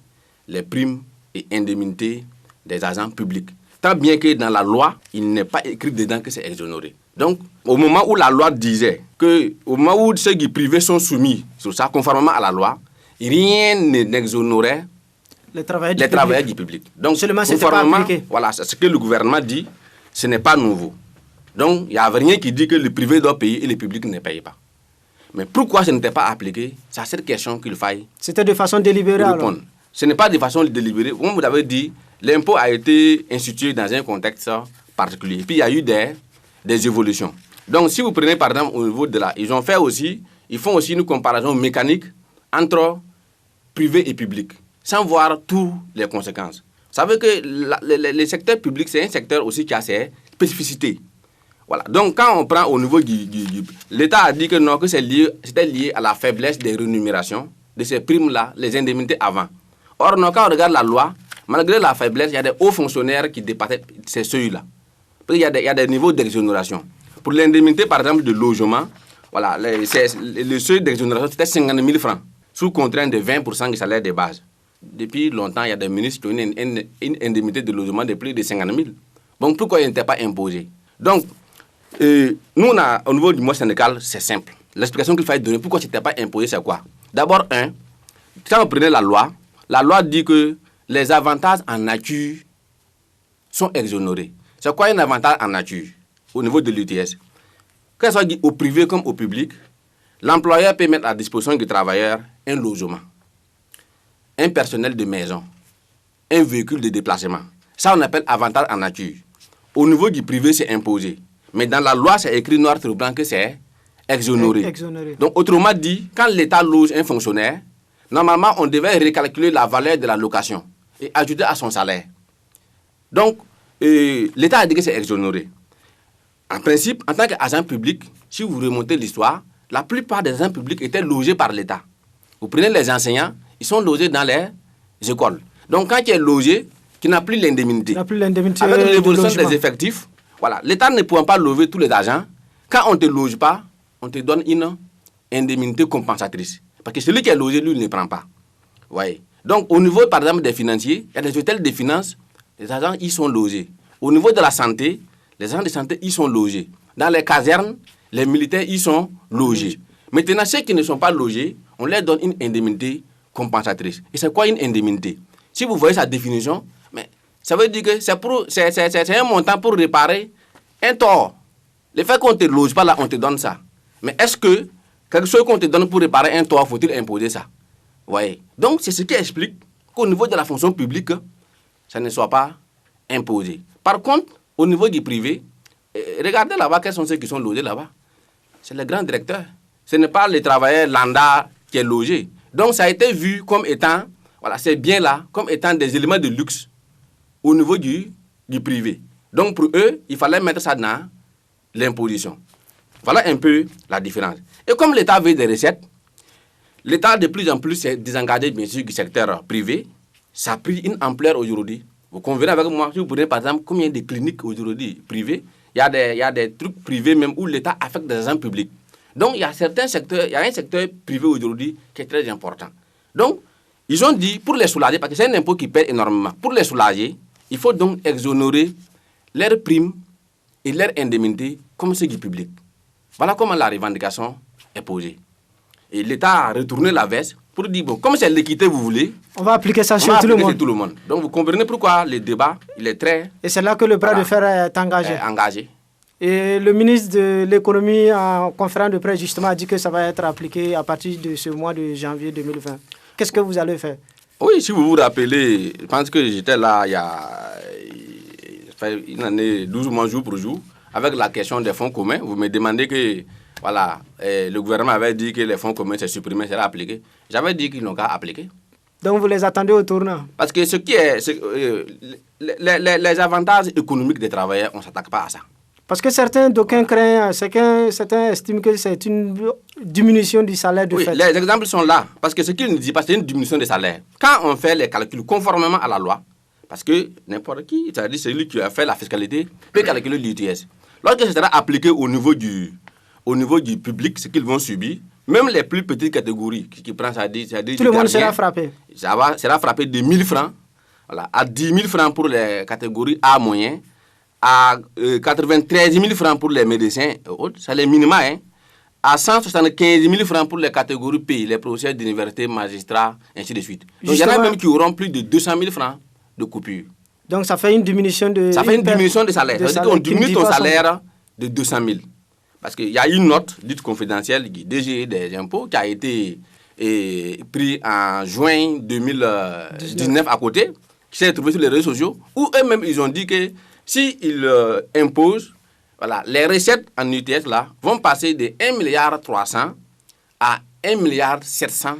les primes et indemnités des agents publics. Tant bien que dans la loi, il n'est pas écrit dedans que c'est exonéré. Donc, au moment où la loi disait que, au moment où ceux qui privés sont soumis sur ça, conformément à la loi, rien n'exonérait les travailleurs du public. Donc, seulement c'était pas appliqué. Voilà, c'est ce que le gouvernement dit, ce n'est pas nouveau. Donc, il n'y a rien qui dit que le privé doit payer et le public ne paye pas. Mais pourquoi ce n'était pas appliqué? C'est à cette question qu'il faille. C'était de façon délibérée alors? Ce n'est pas de façon délibérée. Comme vous l'avez dit, l'impôt a été institué dans un contexte particulier. Et puis, il y a eu des évolutions. Donc, si vous prenez par exemple au niveau de ils font aussi une comparaison mécanique entre privé et public, sans voir toutes les conséquences. Vous savez que le secteur public, c'est un secteur aussi qui a ses spécificités. Voilà. Donc, quand on prend au niveau l'État a dit que non, que c'était lié à la faiblesse des rémunérations de ces primes-là, les indemnités avant. Or, non, quand on regarde la loi, malgré la faiblesse, il y a des hauts fonctionnaires qui dépassaient ces seuils-là. Il y a des niveaux d'exonération. Pour l'indemnité, par exemple, de logement, voilà, le seuil d'exonération, c'était 50 000 francs, sous contrainte de 20% du salaire de base. Depuis longtemps, il y a des ministres qui ont une indemnité de logement de plus de 50 000. Donc, pourquoi il n'était pas imposé? Donc, nous, au niveau du mouvement syndical, c'est simple. L'explication qu'il fallait donner, pourquoi ce n'était pas imposé, c'est quoi? D'abord, quand on prenait la loi dit que les avantages en nature sont exonérés. C'est quoi un avantage en nature au niveau de l'UTS? Que ce soit au privé comme au public, l'employeur peut mettre à disposition du travailleur un logement, un personnel de maison, un véhicule de déplacement. Ça, on appelle avantage en nature. Au niveau du privé, c'est imposé. Mais dans la loi, c'est écrit noir sur blanc que c'est exonéré. Donc, autrement dit, quand l'État loge un fonctionnaire, normalement, on devait recalculer la valeur de la location et ajouter à son salaire. Donc, l'État a dit que c'est exonéré. En principe, en tant qu'agent public, si vous remontez l'histoire, la plupart des agents publics étaient logés par l'État. Vous prenez les enseignants, ils sont logés dans les écoles. Donc, quand tu es logé, tu n'as plus l'indemnité. Avec l'évolution des effectifs, voilà, l'État ne pouvant pas loger tous les agents, quand on ne te loge pas, on te donne une indemnité compensatrice. Parce que celui qui est logé, lui, il ne prend pas. Ouais. Donc, au niveau, par exemple, des financiers, il y a des hôtels de finances, les agents, ils sont logés. Au niveau de la santé, les agents de santé, ils sont logés. Dans les casernes, les militaires, ils sont logés. Maintenant, ceux qui ne sont pas logés, on leur donne une indemnité compensatrice. Et c'est quoi une indemnité? Si vous voyez sa définition, mais ça veut dire que c'est un montant pour réparer un tort. Le fait qu'on ne te loge pas là, on te donne ça. Mais est-ce que quelque chose qu'on te donne pour réparer un tort, faut-il imposer ça? Ouais. Donc, c'est ce qui explique qu'au niveau de la fonction publique, ça ne soit pas imposé. Par contre, au niveau du privé, regardez là-bas, quels sont ceux qui sont logés là-bas? C'est les grands directeurs. Ce n'est pas le travailleur lambda qui est logé. Donc, ça a été vu comme étant, voilà, ces biens-là, comme étant des éléments de luxe au niveau du privé. Donc, pour eux, il fallait mettre ça dans l'imposition. Voilà un peu la différence. Et comme l'État veut des recettes, l'État de plus en plus s'est désengagé, bien sûr, du secteur privé. Ça a pris une ampleur aujourd'hui. Vous convenez avec moi, si vous prenez par exemple combien de cliniques aujourd'hui privées, il y a des trucs privés même où l'État affecte des agents publics. Donc, il y a certains secteurs, il y a un secteur privé aujourd'hui qui est très important. Donc, ils ont dit, pour les soulager, parce que c'est un impôt qui paie énormément, pour les soulager, il faut donc exonérer leurs primes et leurs indemnités comme ceux du public. Voilà comment la revendication est posée. Et l'État a retourné la veste pour dire, bon, comme c'est l'équité, vous voulez, on va appliquer ça sur tout le monde. Donc, vous comprenez pourquoi le débat, il est très... Et c'est là que le bras de fer est engagé. Engagé. Et le ministre de l'économie, en conférence de presse, justement, a dit que ça va être appliqué à partir de ce mois de janvier 2020. Qu'est-ce que vous allez faire? Oui, si vous vous rappelez, je pense que j'étais là il y a une année, 12 mois jour pour jour, avec la question des fonds communs. Vous me demandez que, voilà, le gouvernement avait dit que les fonds communs, c'est supprimé, c'est appliqué. J'avais dit qu'ils n'ont qu'à appliquer. Donc vous les attendez au tournant? Parce que ce qui est... les avantages économiques des travailleurs, on ne s'attaque pas à ça. Parce que certains craignent, certains estiment que c'est une diminution du salaire de fait. Oui, les exemples sont là. Parce que ce qu'ils ne disent pas, c'est une diminution des salaires. Quand on fait les calculs conformément à la loi, parce que n'importe qui, c'est-à-dire celui qui a fait la fiscalité, peut calculer l'UTS. Lorsque ce sera appliqué au niveau du public, ce qu'ils vont subir, même les plus petites catégories qui prennent ça, tout le monde sera frappé. Ça sera frappé de 1 000 francs, voilà, à 10 000 francs pour les catégories A moyen, à 93 000 francs pour les médecins, c'est les minima, hein, à 175 000 francs pour les catégories P, les professeurs d'université, magistrats, ainsi de suite. Donc, il y en a même qui auront plus de 200 000 francs de coupure. Donc ça fait une diminution de... Ça fait une diminution de salaire. Ça veut dire qu'on diminue ton salaire de 200 000. Parce qu'il y a une note dite confidentielle du DG des impôts qui a été prise en juin 2019 à côté, qui s'est trouvée sur les réseaux sociaux, où eux-mêmes ils ont dit que s'ils imposent, voilà, les recettes en UTS là, vont passer de 1,3 milliard à 1,7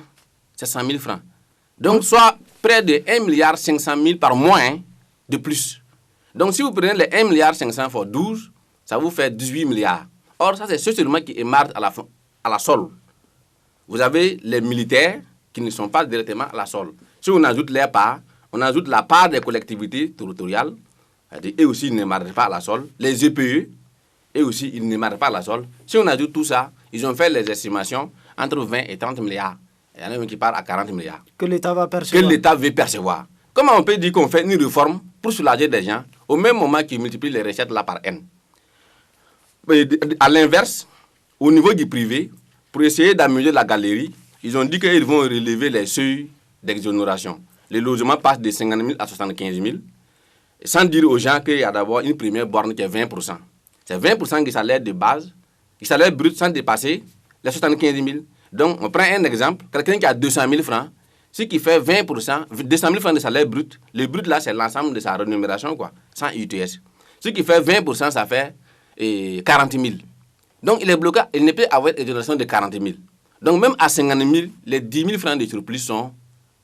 000 francs. Donc, soit près de 1,5 milliard par mois, hein, de plus. Donc, si vous prenez les 1,5 milliard fois 12, ça vous fait 18 milliards. Or, ça, c'est ceux seulement qui émargent à la solde. Vous avez les militaires qui ne sont pas directement à la solde. Si on ajoute les parts, on ajoute la part des collectivités territoriales, eux aussi, ils n'émargent pas à la solde. Les EPE, eux aussi, ils n'émargent pas à la solde. Si on ajoute tout ça, ils ont fait les estimations entre 20 et 30 milliards. Il y en a même qui partent à 40 milliards. Que l'État va percevoir. Que l'État veut percevoir. Comment on peut dire qu'on fait une réforme pour soulager des gens au même moment qu'ils multiplient les recettes là par N? À l'inverse, au niveau du privé, pour essayer d'amuser la galerie, ils ont dit qu'ils vont relever les seuils d'exonération. Les logements passent de 50 000 à 75 000, sans dire aux gens qu'il y a d'abord une première borne qui est 20%. C'est 20% du salaire de base, du salaire brut sans dépasser les 75 000. Donc, on prend un exemple, quelqu'un qui a 200 000 francs, ce qui fait 20%, 200 000 francs de salaire brut. Le brut, là, c'est l'ensemble de sa rémunération, quoi, sans UTS. Ce qui fait 20%, ça fait 40 000. Donc, il est bloqué, il ne peut avoir une exonération de 40 000. Donc même à 50 000, les 10 000 francs de surplus sont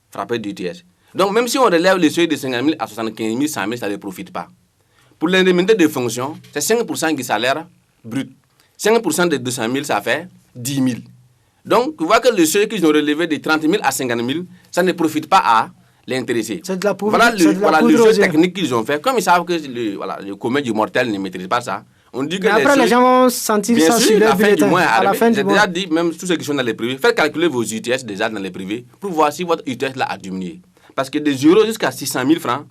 frappés d'UTS. Donc même si on relève le seuil de 50 000 à 75 000, 100 000, ça ne profite pas. Pour l'indemnité de fonction, c'est 5% du salaire brut. 5% de 200 000, ça fait 10 000. Donc, vous voyez que le seuil qu'ils ont relevé de 30 000 à 50 000, ça ne profite pas à l'intéressé. C'est de la poudre. Voilà le jeu technique qu'ils ont fait. Comme ils savent que le commun du mortel ne maîtrise pas ça, on dit que mais après, les gens vont sentir bien ça sûr, sur leur bulletin. À la fin du mois. J'ai déjà dit, même tous ceux qui sont dans les privés, faites calculer vos UTS déjà dans les privés pour voir si votre UTS là a diminué. Parce que de 0 jusqu'à 600 000 francs,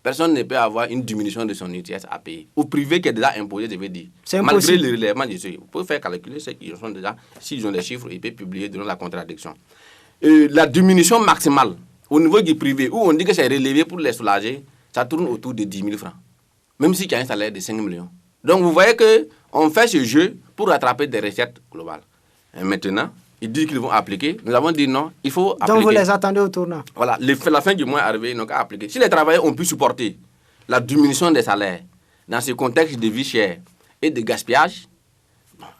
personne ne peut avoir une diminution de son UTS à payer. Au privé qui est déjà imposé, je veux dire. C'est malgré le relèvement des seuils. Vous pouvez faire calculer ceux qui sont déjà, s'ils ont des chiffres, ils peuvent publier durant la contradiction. La diminution maximale au niveau du privé, où on dit que c'est relevé pour les soulager, ça tourne autour de 10 000 francs. Même si tu as un salaire de 5 millions. Donc vous voyez qu'on fait ce jeu pour rattraper des recettes globales. Et maintenant, ils disent qu'ils vont appliquer. Nous avons dit non, il faut appliquer. Donc vous les attendez au tournant. Voilà, la fin du mois est arrivée, ils n'ont qu'à appliquer. Si les travailleurs ont pu supporter la diminution des salaires dans ce contexte de vie chère et de gaspillage.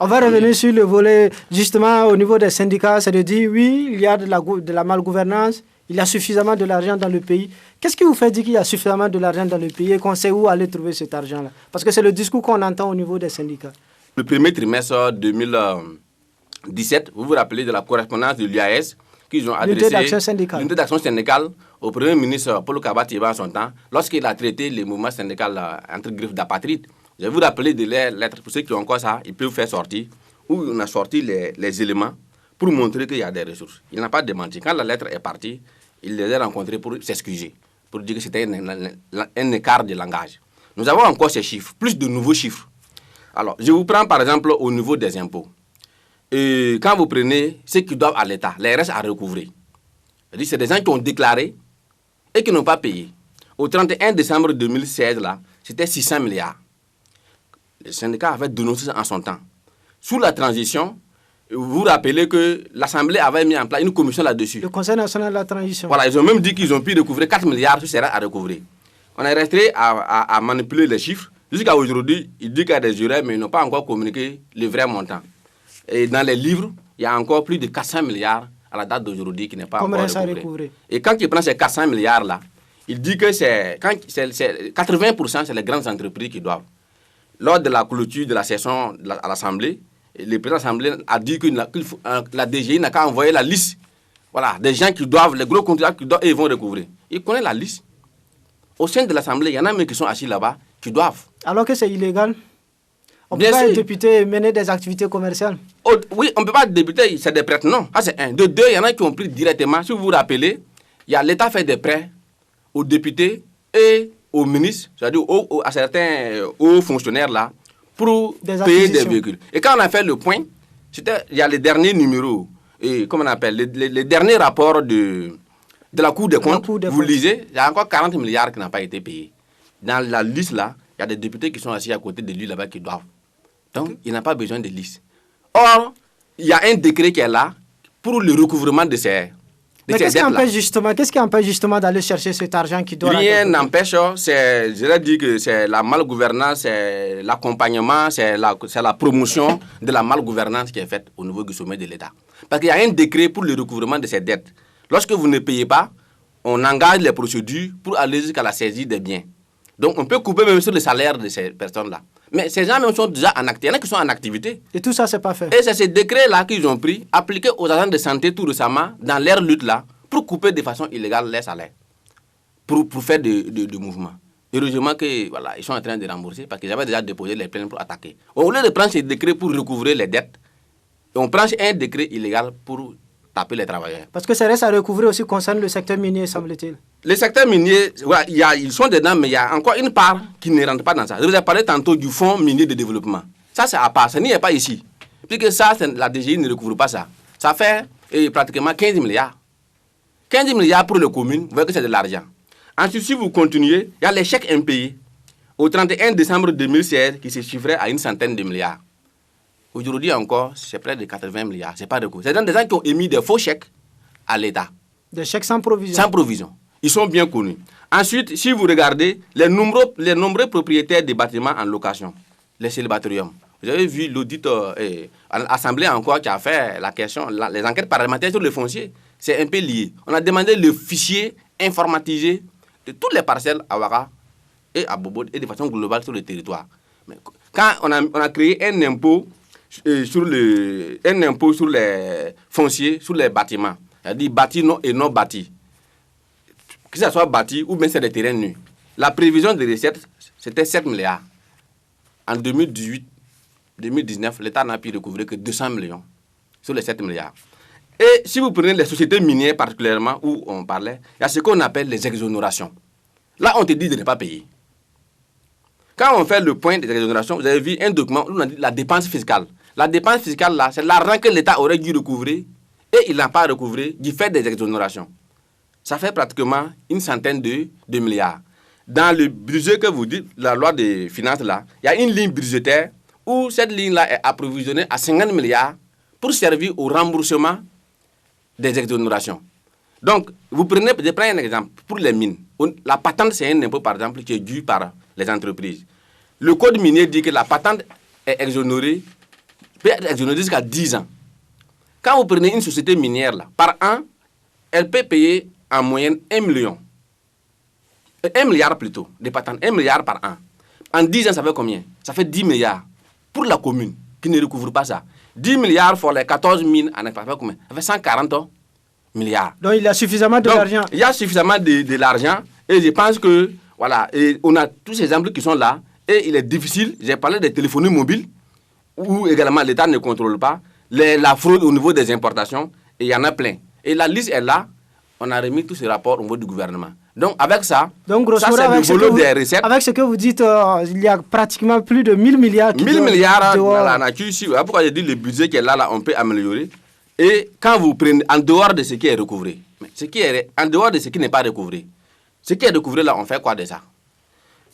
On va revenir sur le volet, justement, au niveau des syndicats, c'est de dire, oui, il y a de la malgouvernance, il y a suffisamment de l'argent dans le pays. Qu'est-ce qui vous fait dire qu'il y a suffisamment de l'argent dans le pays et qu'on sait où aller trouver cet argent-là? Parce que c'est le discours qu'on entend au niveau des syndicats. Le premier trimestre 2017, vous vous rappelez de la correspondance de l'UAS qu'ils ont adressée l'unité d'action syndicale au Premier ministre Paul Kabatiba en son temps, lorsqu'il a traité les mouvements syndicaux entre griffes d'apatride. Je vais vous rappeler de les lettres, pour ceux qui ont encore ça, ils peuvent faire sortir, où on a sorti les éléments pour montrer qu'il y a des ressources. Il n'a pas démenti. Quand la lettre est partie, il les a rencontrés pour s'excuser, pour dire que c'était un écart de langage. Nous avons encore ces chiffres, plus de nouveaux chiffres. Alors, je vous prends par exemple au niveau des impôts. Et quand vous prenez ceux qui doivent à l'État, les restes à recouvrer, c'est des gens qui ont déclaré et qui n'ont pas payé. Au 31 décembre 2016, là, c'était 600 milliards. Le syndicat avait dénoncé ça en son temps. Sous la transition, vous vous rappelez que l'Assemblée avait mis en place une commission là-dessus. Le Conseil national de la transition. Voilà, ils ont même dit qu'ils ont pu recouvrer 4 milliards sur ces restes à recouvrer. On est resté à manipuler les chiffres. Jusqu'à aujourd'hui, ils disent qu'il y a des erreurs, mais ils n'ont pas encore communiqué le vrai montant. Et dans les livres, il y a encore plus de 400 milliards à la date d'aujourd'hui qui n'est pas encore recouvré. Et quand il prend ces 400 milliards-là, il dit que c'est 80%, c'est les grandes entreprises qui doivent. Lors de la clôture de la session à l'Assemblée, le président de l'Assemblée a dit que la DGI n'a qu'à envoyer la liste. Voilà, des gens qui doivent, les gros contribuables qui doivent, et ils vont recouvrer. Il connaît la liste. Au sein de l'Assemblée, il y en a même qui sont assis là-bas, qui doivent. Alors que c'est illégal. On ne peut pas être député et mener des activités commerciales. Oui, on ne peut pas être député, c'est des prêts, non. Ça, c'est un. De deux, il y en a qui ont pris directement. Si vous vous rappelez, l'État fait des prêts aux députés et aux ministres, c'est-à-dire à certains hauts fonctionnaires là, pour payer des véhicules. Et quand on a fait le point, il y a les derniers numéros, et comment on appelle, les derniers rapports de la Cour des comptes, vous lisez, il y a encore 40 milliards qui n'ont pas été payés. Dans la liste là, il y a des députés qui sont assis à côté de lui là-bas qui doivent. Donc, il n'a pas besoin de liste. Or, il y a un décret qui est là pour le recouvrement de ces mais qu'est-ce qui empêche justement d'aller chercher cet argent qui doit... Rien n'empêche, je l'ai dit que c'est la malgouvernance, c'est l'accompagnement, c'est la promotion de la malgouvernance qui est faite au niveau du sommet de l'État. Parce qu'il y a un décret pour le recouvrement de ces dettes. Lorsque vous ne payez pas, on engage les procédures pour aller jusqu'à la saisie des biens. Donc, on peut couper même sur le salaire de ces personnes-là. Mais ces gens même sont déjà en activité. Il y en a qui sont en activité. Et tout ça, c'est pas fait. Et c'est ces décrets-là qu'ils ont pris, appliqués aux agents de santé tout récemment, dans leur lutte-là, pour couper de façon illégale les salaires. Pour faire de mouvements. Heureusement qu'ils sont en train de rembourser parce qu'ils avaient déjà déposé les plaintes pour attaquer. Au lieu de prendre ces décrets pour recouvrer les dettes, on prend un décret illégal pour taper les travailleurs. Parce que ça reste à recouvrer aussi concerne le secteur minier, semble-t-il. Le secteur minier, ils sont dedans, mais il y a encore une part qui ne rentre pas dans ça. Je vous ai parlé tantôt du fonds minier de développement. Ça, c'est à part, ça n'y est pas ici. Puisque ça, la DGI ne recouvre pas ça. Ça fait pratiquement 15 milliards. 15 milliards pour les communes, vous voyez que c'est de l'argent. Ensuite, si vous continuez, il y a les chèques impayés. Au 31 décembre 2016, qui se chiffraient à une centaine de milliards. Aujourd'hui encore, c'est près de 80 milliards. C'est pas de coup. C'est des gens qui ont émis des faux chèques à l'État. Des chèques sans provision. Sans provision. Ils sont bien connus. Ensuite, si vous regardez les nombreux propriétaires des bâtiments en location, les célibataires, Vous avez vu l'audit à l'Assemblée encore qui a fait la question, les enquêtes parlementaires sur le foncier. C'est un peu lié. On a demandé le fichier informatisé de toutes les parcelles à Ouaga et à Bobo et de façon globale sur le territoire. Mais quand on a créé un impôt sur les fonciers, sur les bâtiments, c'est-à-dire bâtis et non bâtis, que ce soit bâti ou bien c'est des terrains nus. La prévision des recettes, c'était 7 milliards. En 2018-2019, l'État n'a pu recouvrer que 200 millions sur les 7 milliards. Et si vous prenez les sociétés minières particulièrement, où on parlait, il y a ce qu'on appelle les exonérations. Là, on te dit de ne pas payer. Quand on fait le point des exonérations, vous avez vu un document où on a dit la dépense fiscale. La dépense fiscale, là, c'est l'argent que l'État aurait dû recouvrer et il n'a pas recouvré du fait des exonérations. Ça fait pratiquement une centaine de milliards. Dans le budget que vous dites, la loi des finances, là, il y a une ligne budgétaire où cette ligne-là est approvisionnée à 50 milliards pour servir au remboursement des exonérations. Donc, je prends un exemple. Pour les mines, la patente, c'est un impôt, par exemple, qui est dû par les entreprises. Le code minier dit que la patente est exonérée, peut être exonérée jusqu'à 10 ans. Quand vous prenez une société minière, là, par an, elle peut payer en moyenne 1 million. 1 milliard plutôt, de patentes, 1 milliard par an. En 10 ans, ça fait combien? Ça fait 10 milliards. Pour la commune, qui ne recouvre pas ça. 10 milliards fois les 14 mines, ça fait combien? Ça fait 140 milliards. Donc il y a suffisamment de l'argent. Il y a suffisamment de l'argent. Et je pense que, voilà, et on a tous ces exemples qui sont là. Et il est difficile, j'ai parlé des téléphonie mobiles, où également l'État ne contrôle pas, la fraude au niveau des importations, et il y en a plein. Et la liste est là, on a remis tous ces rapports au niveau du gouvernement. Donc avec ça, ça c'est le volet des recettes. Avec ce que vous dites, il y a pratiquement plus de 1000 milliards. 1000 milliards dans la nature ici. Pourquoi je dis le budget qui est là, on peut améliorer. Et quand vous prenez en dehors de ce qui est recouvré, en dehors de ce qui n'est pas recouvré, ce qui est recouvré là, on fait quoi de ça?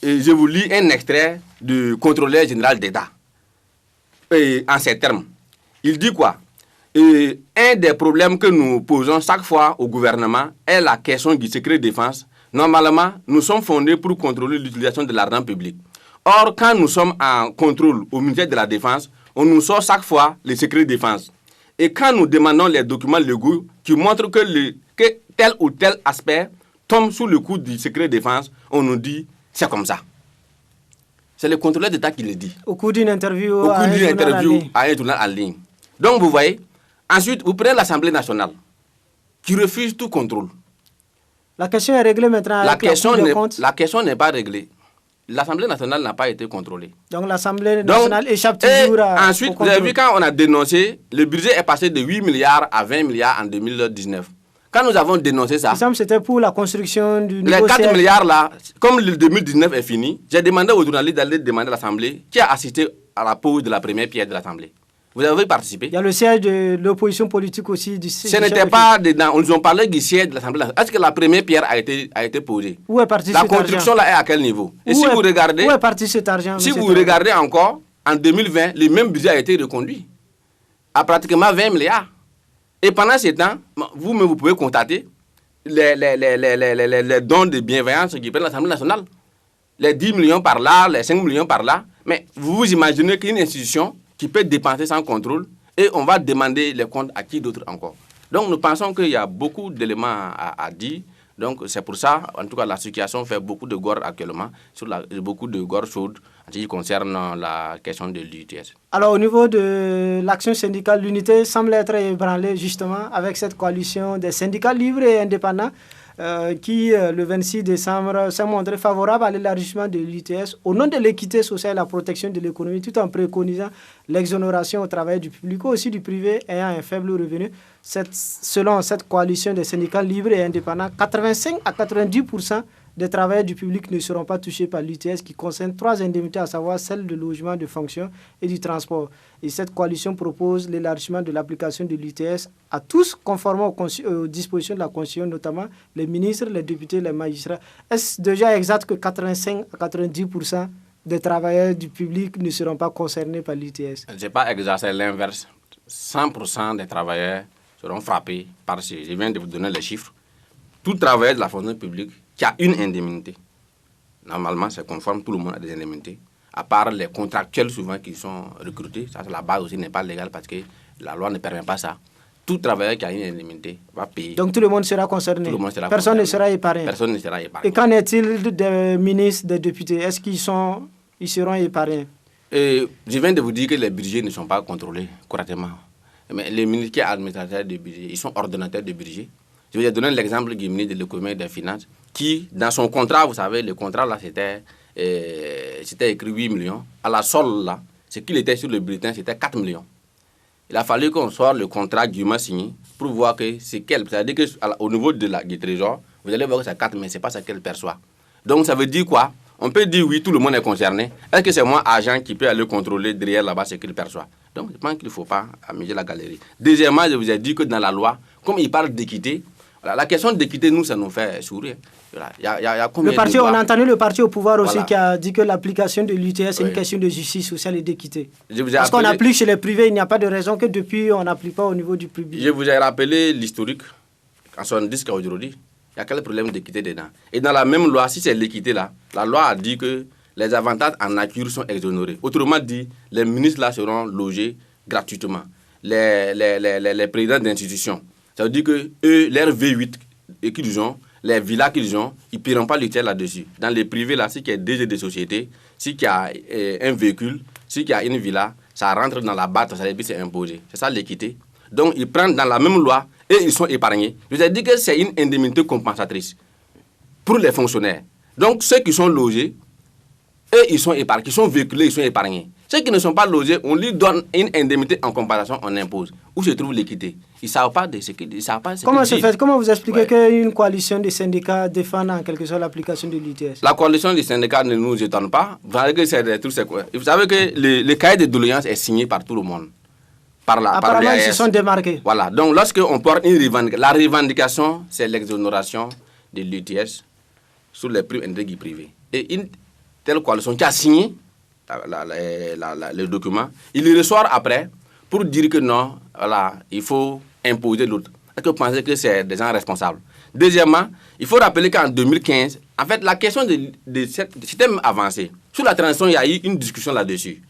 Et je vous lis un extrait du contrôleur général d'État. En ces termes, il dit quoi? Un des problèmes que nous posons chaque fois au gouvernement est la question du secret défense. Normalement, nous sommes fondés pour contrôler l'utilisation de l'argent public. Or, quand nous sommes en contrôle au ministère de la Défense, on nous sort chaque fois le secret défense. Et quand nous demandons les documents légaux qui montrent que tel ou tel aspect tombe sous le coup du secret défense, on nous dit c'est comme ça. C'est le contrôleur d'État qui le dit. Au cours d'une interview, à un journal en ligne. Donc vous voyez, ensuite vous prenez l'Assemblée nationale qui refuse tout contrôle. La question est réglée maintenant. La question n'est pas réglée. L'Assemblée nationale n'a pas été contrôlée. Donc l'Assemblée nationale échappe toujours à... Ensuite, vous avez vu quand on a dénoncé, le budget est passé de 8 milliards à 20 milliards en 2019. Quand nous avons dénoncé ça... C'était pour la construction du nouveau les 4 milliards là, comme le 2019 est fini, j'ai demandé aux journalistes d'aller demander à l'Assemblée qui a assisté à la pose de la première pierre de l'Assemblée. Vous avez participé? Il y a le siège de l'opposition politique aussi. Ce n'était pas dedans. On nous a parlé du siège de l'Assemblée. Est-ce que la première pierre a été posée? Où est parti la cet argent? La construction là est à quel niveau? Et si vous regardez... Où est parti cet argent? Si vous regardez encore, en 2020, le même budget a été reconduit à pratiquement 20 milliards. Et pendant ce temps, vous-même, vous pouvez constater les dons de bienveillance qui prennent l'Assemblée nationale. Les 10 millions par là, les 5 millions par là. Mais vous vous imaginez qu'une institution qui peut dépenser sans contrôle et on va demander les comptes à qui d'autre encore. Donc nous pensons qu'il y a beaucoup d'éléments à dire. Donc c'est pour ça, en tout cas, la situation fait beaucoup de gore actuellement, beaucoup de gore chaude en ce qui concerne la question de l'UTS. Alors au niveau de l'action syndicale, l'unité semble être ébranlée justement avec cette coalition des syndicats libres et indépendants qui, le 26 décembre, s'est montré favorable à l'élargissement de l'UTS au nom de l'équité sociale et la protection de l'économie, tout en préconisant l'exonération au travail du public ou aussi du privé ayant un faible revenu. Selon cette coalition des syndicats libres et indépendants, 85 à 90% des travailleurs du public ne seront pas touchés par l'UTS qui concerne 3 indemnités, à savoir celle de logement, de fonction et du transport. Et cette coalition propose l'élargissement de l'application de l'UTS à tous, conformément aux dispositions de la Constitution, notamment les ministres, les députés, les magistrats. Est-ce déjà exact que 85 à 90% des travailleurs du public ne seront pas concernés par l'UTS? Ce n'est pas exact, c'est l'inverse. 100% des travailleurs seront frappés par ce. Je viens de vous donner les chiffres. Tout travailleur de la fonction publique qui a une indemnité, normalement c'est conforme, tout le monde a des indemnités, à part les contractuels souvent qui sont recrutés. Ça, la base aussi n'est pas légale parce que la loi ne permet pas ça. Tout travailleur qui a une indemnité va payer. Donc tout le monde sera concerné. Personne ne sera épargné. Personne ne sera épargné. Et qu'en est-il des ministres, des députés? Est-ce qu'ils seront épargnés? Je viens de vous dire que les budgets ne sont pas contrôlés correctement. Mais les ministres qui sont administrateurs de budget, ils sont ordonnateurs de budget. Je vais donner l'exemple du ministre de l'économie et des finances qui, dans son contrat, vous savez, le contrat là, c'était écrit 8 millions. À la solde là, ce qu'il était sur le bulletin, c'était 4 millions. Il a fallu qu'on sorte le contrat dûment signé pour voir que c'est quel. C'est-à-dire qu'au niveau du trésor, vous allez voir que c'est 4, mais ce n'est pas ça qu'elle perçoit. Donc ça veut dire quoi? On peut dire oui, tout le monde est concerné. Est-ce que c'est moi, agent, qui peut aller contrôler derrière là-bas ce qu'il perçoit? Donc je pense qu'il ne faut pas amuser la galerie. Deuxièmement, je vous ai dit que dans la loi, comme il parle d'équité, voilà, la question d'équité, nous, ça nous fait sourire. Voilà, y a combien on a entendu le parti au pouvoir aussi qui a dit que l'application de l'UTS est une question de justice sociale et d'équité. Parce qu'on applique chez les privés, il n'y a pas de raison que depuis, on n'applique pas au niveau du public. Je vous ai rappelé l'historique, en 70 jusqu'à aujourd'hui. Il y a quel problème d'équité dedans? Et dans la même loi, si c'est l'équité là, la loi a dit que les avantages en nature sont exonérés. Autrement dit, les ministres là seront logés gratuitement. Les présidents d'institutions. Ça veut dire que eux, leur V8 qu'ils ont, les villas qu'ils ont, ils ne paieront pas l'UTS là-dessus. Dans les privés, là, si il y a des sociétés, si il y a un véhicule, si il y a une villa, ça rentre dans la base, ça c'est imposé. C'est ça l'équité. Donc, ils prennent dans la même loi et ils sont épargnés. Je vous ai dit que c'est une indemnité compensatrice pour les fonctionnaires. Donc, ceux qui sont logés, eux, ils sont épargnés, qui sont véhiculés, ils sont épargnés. Ceux qui ne sont pas logés, on lui donne une indemnité en compensation, on impose. Où se trouve l'équité? Ils ne savent pas de ce qu'ils disent. Comment vous expliquez qu'une coalition de syndicats défend en quelque sorte l'application de l'UTS? La coalition des syndicats ne nous étonne pas. Vous savez que vous savez que le cahier de doléances est signé par tout le monde. Apparemment, ils se sont démarqués. Voilà. Donc, lorsqu'on porte une revendication, la revendication, c'est l'exonération de l'UTS sur les primes indirectes privées. Et une telle coalition qui a signé le document, il le ressort après pour dire que non, voilà, il faut imposer l'autre. Est-ce que vous pensez que c'est des gens responsables? Deuxièmement, il faut rappeler qu'en 2015, en fait, la question de ce système avancé, sur la transition, il y a eu une discussion là-dessus.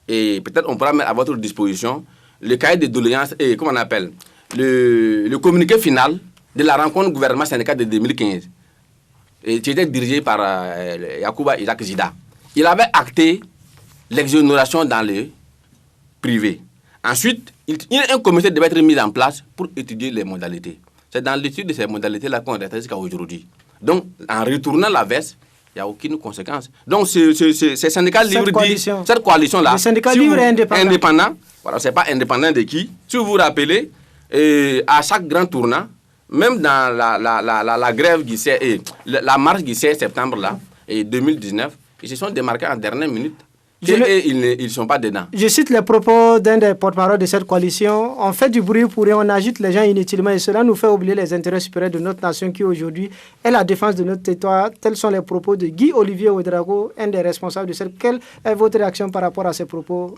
Et peut-être on pourra mettre à votre disposition le cahier de doléances et, comment on appelle, le communiqué final de la rencontre gouvernement syndical de 2015, et qui était dirigé par Yacouba Isaac Zida. Il avait acté l'exonération dans le privé. Ensuite, il y a un comité qui devait être mis en place pour étudier les modalités. C'est dans l'étude de ces modalités-là qu'on est jusqu'à aujourd'hui. Donc, en retournant la veste, il n'y a aucune conséquence. Donc, ces syndicats libres disent, cette coalition-là, les syndicats libres et indépendants, voilà, ce n'est pas indépendant de qui. Si vous vous rappelez, à chaque grand tournant, même dans la grève qui s'est, la marche qui s'est septembre là, et 2019, ils se sont démarqués en dernière minute. Et ils ne sont pas dedans. Je cite les propos d'un des porte-parole de cette coalition. On fait du bruit pour rien, on agite les gens inutilement et cela nous fait oublier les intérêts supérieurs de notre nation qui aujourd'hui est la défense de notre territoire. Tels sont les propos de Guy Olivier Ouedraogo, un des responsables de cette. Quelle est votre réaction par rapport à ces propos?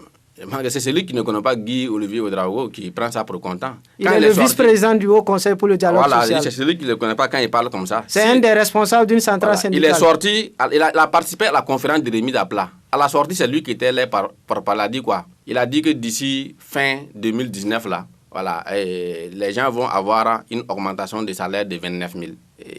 C'est celui qui ne connaît pas Guy Olivier Ouedraogo qui prend ça pour content. Il est le vice-président du Haut Conseil pour le dialogue social. Voilà, c'est celui qui ne le connaît pas quand il parle comme ça. C'est un des responsables d'une centrale syndicale. Il est sorti, il a participé à la conférence de remise à plat. À la sortie, c'est lui qui était là il a dit quoi? Il a dit que d'ici fin 2019, là, voilà, les gens vont avoir une augmentation de salaire de 29 000.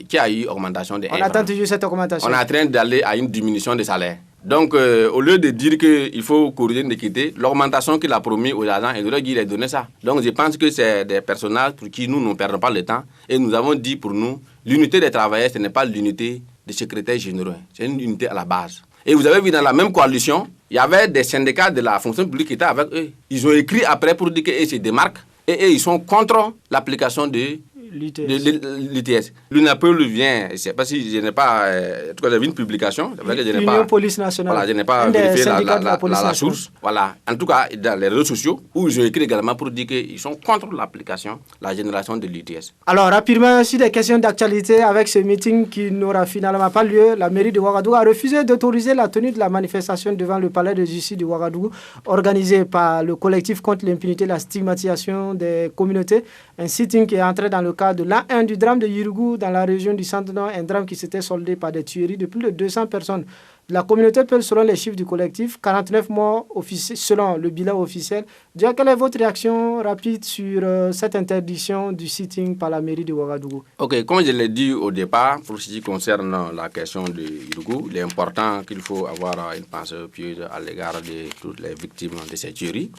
Qui a eu augmentation de 1 On attend toujours cette augmentation. On est en train d'aller à une diminution de salaire. Donc, au lieu de dire qu'il faut corriger une équité, l'augmentation qu'il a promis aux agents, il aurait dû donner ça. Donc, je pense que c'est des personnages pour qui nous ne perdons pas le temps. Et nous avons dit pour nous, l'unité des travailleurs, ce n'est pas l'unité des secrétaires généraux. C'est une unité à la base. Et vous avez vu dans la même coalition, il y avait des syndicats de la fonction publique qui étaient avec eux. Ils ont écrit après pour dire qu'ils se démarquent et ils sont contre l'application de l'UTS. L'UNAPOL vient, je ne sais pas si je n'ai pas, en tout cas j'ai vu une publication. L'Union Police Nationale. Voilà, je n'ai pas vérifié la source. Voilà. En tout cas, dans les réseaux sociaux, où ils ont écrit également pour dire qu'ils sont contre l'application, la génération de l'UTS. Alors, rapidement, sur des questions d'actualité, avec ce meeting qui n'aura finalement pas lieu, la mairie de Ouagadougou a refusé d'autoriser la tenue de la manifestation devant le palais de justice de Ouagadougou, organisée par le collectif contre l'impunité et la stigmatisation des communautés. Un sitting qui est entré dans le cadre de l'an 1 du drame de Yirgou dans la région du Centre-Nord, un drame qui s'était soldé par des tueries de plus de 200 personnes. La communauté Peul, selon les chiffres du collectif, 49 morts selon le bilan officiel. Déjà, quelle est votre réaction rapide sur cette interdiction du sitting par la mairie de Ouagadougou? Ok, comme je l'ai dit au départ, pour ce qui concerne la question de Yirgou, il est important qu'il faut avoir une pensée pieuse à l'égard de toutes les victimes de ces tueries.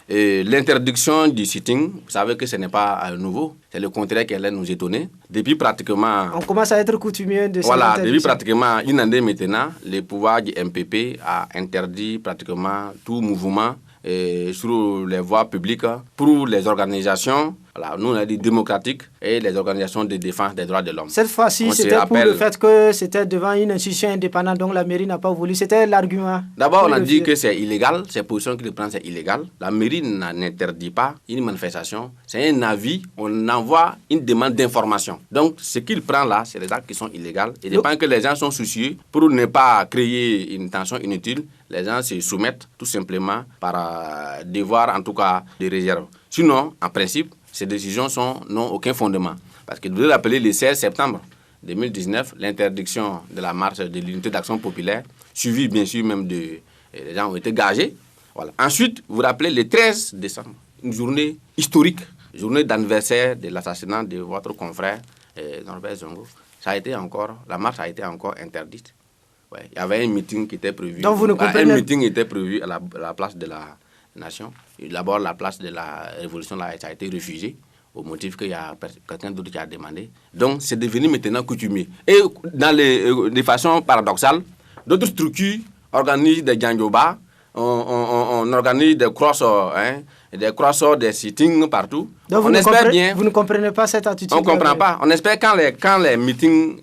Et l'interdiction du sitting, vous savez que ce n'est pas nouveau, c'est le contraire qui allait nous étonner. Depuis pratiquement... On commence à être coutumier de cette Voilà, interdiction. depuis pratiquement une année maintenant, le pouvoir du MPP a interdit pratiquement tout mouvement sur les voies publiques pour les organisations, voilà, nous on a dit démocratiques, et les organisations de défense des droits de l'homme. Cette fois-ci, c'était pour le fait que c'était devant une institution indépendante, donc la mairie n'a pas voulu. C'était l'argument. D'abord, on a dit que c'est illégal, ces positions qu'il prend, c'est illégal. La mairie n'interdit pas une manifestation, c'est un avis, on envoie une demande d'information. Donc, ce qu'il prend là, c'est des actes qui sont illégaux. Et je pense que les gens sont soucieux pour ne pas créer une tension inutile. Les gens se soumettent tout simplement par devoir, en tout cas, de réserve. Sinon, en principe, ces décisions n'ont aucun fondement. Parce que vous devez rappeler le 16 septembre 2019, l'interdiction de la marche de l'unité d'action populaire, suivie bien sûr même les gens ont été gagés. Voilà. Ensuite, vous vous rappelez le 13 décembre, une journée historique, journée d'anniversaire de l'assassinat de votre confrère Norbert Zongo. La marche a été encore interdite. Ouais, il y avait un meeting qui était prévu. Donc vous ne comprenez... Un meeting était prévu à la place de la Nation. D'abord, la place de la Révolution là, ça a été refusée au motif qu'il y a quelqu'un d'autre qui a demandé. Donc, c'est devenu maintenant coutumier. Et de façon paradoxale, d'autres structures organisent des djangioba, on organise des cross-sorts, des sittings partout. Donc on espère bien. Vous ne comprenez pas cette attitude? On ne comprend pas. On espère quand les meetings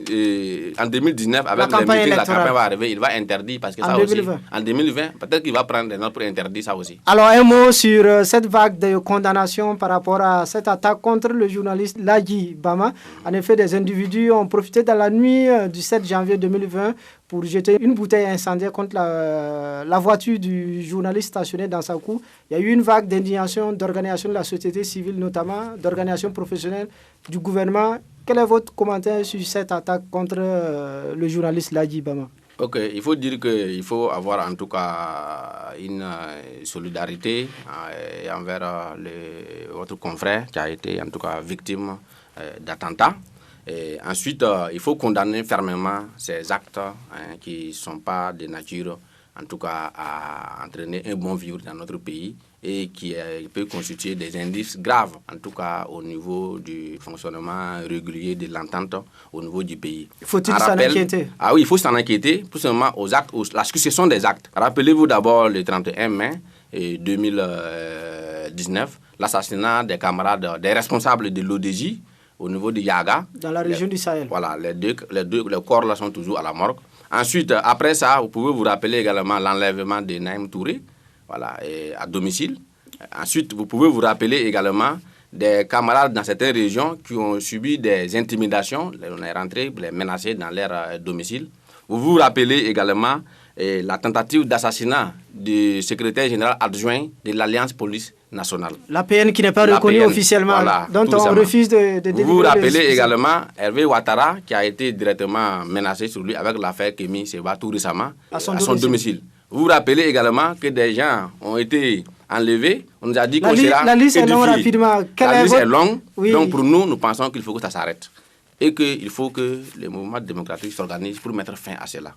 en 2019, avec les meetings, la campagne va arriver, il va interdire parce que ça aussi. En 2020, peut-être qu'il va prendre des notes pour interdire ça aussi. Alors, un mot sur cette vague de condamnation par rapport à cette attaque contre le journaliste Ladji Bama. En effet, des individus ont profité dans la nuit du 7 janvier 2020 pour jeter une bouteille incendiaire contre la voiture du journaliste stationné dans sa cour. Il y a eu une vague d'indignation d'organisations de la société civile, notamment d'organisations professionnelles du gouvernement. Quel est votre commentaire sur cette attaque contre le journaliste Ladji Bama? Ok, il faut dire qu'il faut avoir en tout cas une solidarité envers votre confrère qui a été en tout cas victime d'attentats. Et ensuite, il faut condamner fermement ces actes qui ne sont pas de nature, en tout cas, à entraîner un bon vivre dans notre pays et qui peut constituer des indices graves, en tout cas au niveau du fonctionnement régulier de l'entente au niveau du pays. Faut-il s'en inquiéter? Ah oui, il faut s'en inquiéter, tout simplement aux actes, parce que ce sont des actes. Rappelez-vous d'abord le 31 mai 2019, l'assassinat des camarades, des responsables de l'ODJ, au niveau de Yaga. Dans la région du Sahel. Voilà, les corps là sont toujours à la morgue. Ensuite, après ça, vous pouvez vous rappeler également l'enlèvement de Naïm Touré, voilà, à domicile. Ensuite, vous pouvez vous rappeler également des camarades dans certaines régions qui ont subi des intimidations. On est rentré pour les menacer dans leur domicile. Vous vous rappelez également la tentative d'assassinat du secrétaire général adjoint de l'Alliance Police Nationale. L'APN qui n'est pas reconnue officiellement, voilà, dont on refuse de délivrer. Vous vous rappelez également Hervé Ouattara qui a été directement menacé sur lui avec l'affaire Kémy Seba tout récemment à son domicile. Vous vous rappelez également que des gens ont été enlevés. On nous a dit qu'on sera la liste est longue rapidement. La liste est longue, oui. Donc pour nous pensons qu'il faut que ça s'arrête. Et qu'il faut que les mouvements démocratiques s'organisent pour mettre fin à cela.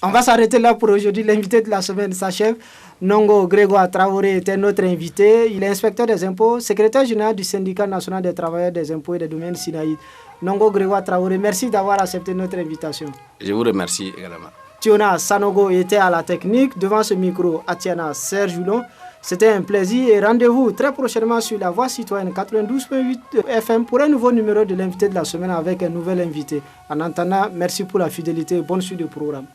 On va s'arrêter là pour aujourd'hui. L'invité de la semaine s'achève. Nongo Grégoire Traoré était notre invité. Il est inspecteur des impôts, secrétaire général du syndicat national des travailleurs des impôts et des domaines Sinaï. Nongo Grégoire Traoré, merci d'avoir accepté notre invitation. Je vous remercie également. Tiona Sanogo était à la technique. Devant ce micro, Atiana Serge Joulon. C'était un plaisir et rendez-vous très prochainement sur la Voix citoyenne 92.8 FM pour un nouveau numéro de l'invité de la semaine avec un nouvel invité. En attendant, merci pour la fidélité et bonne suite du programme.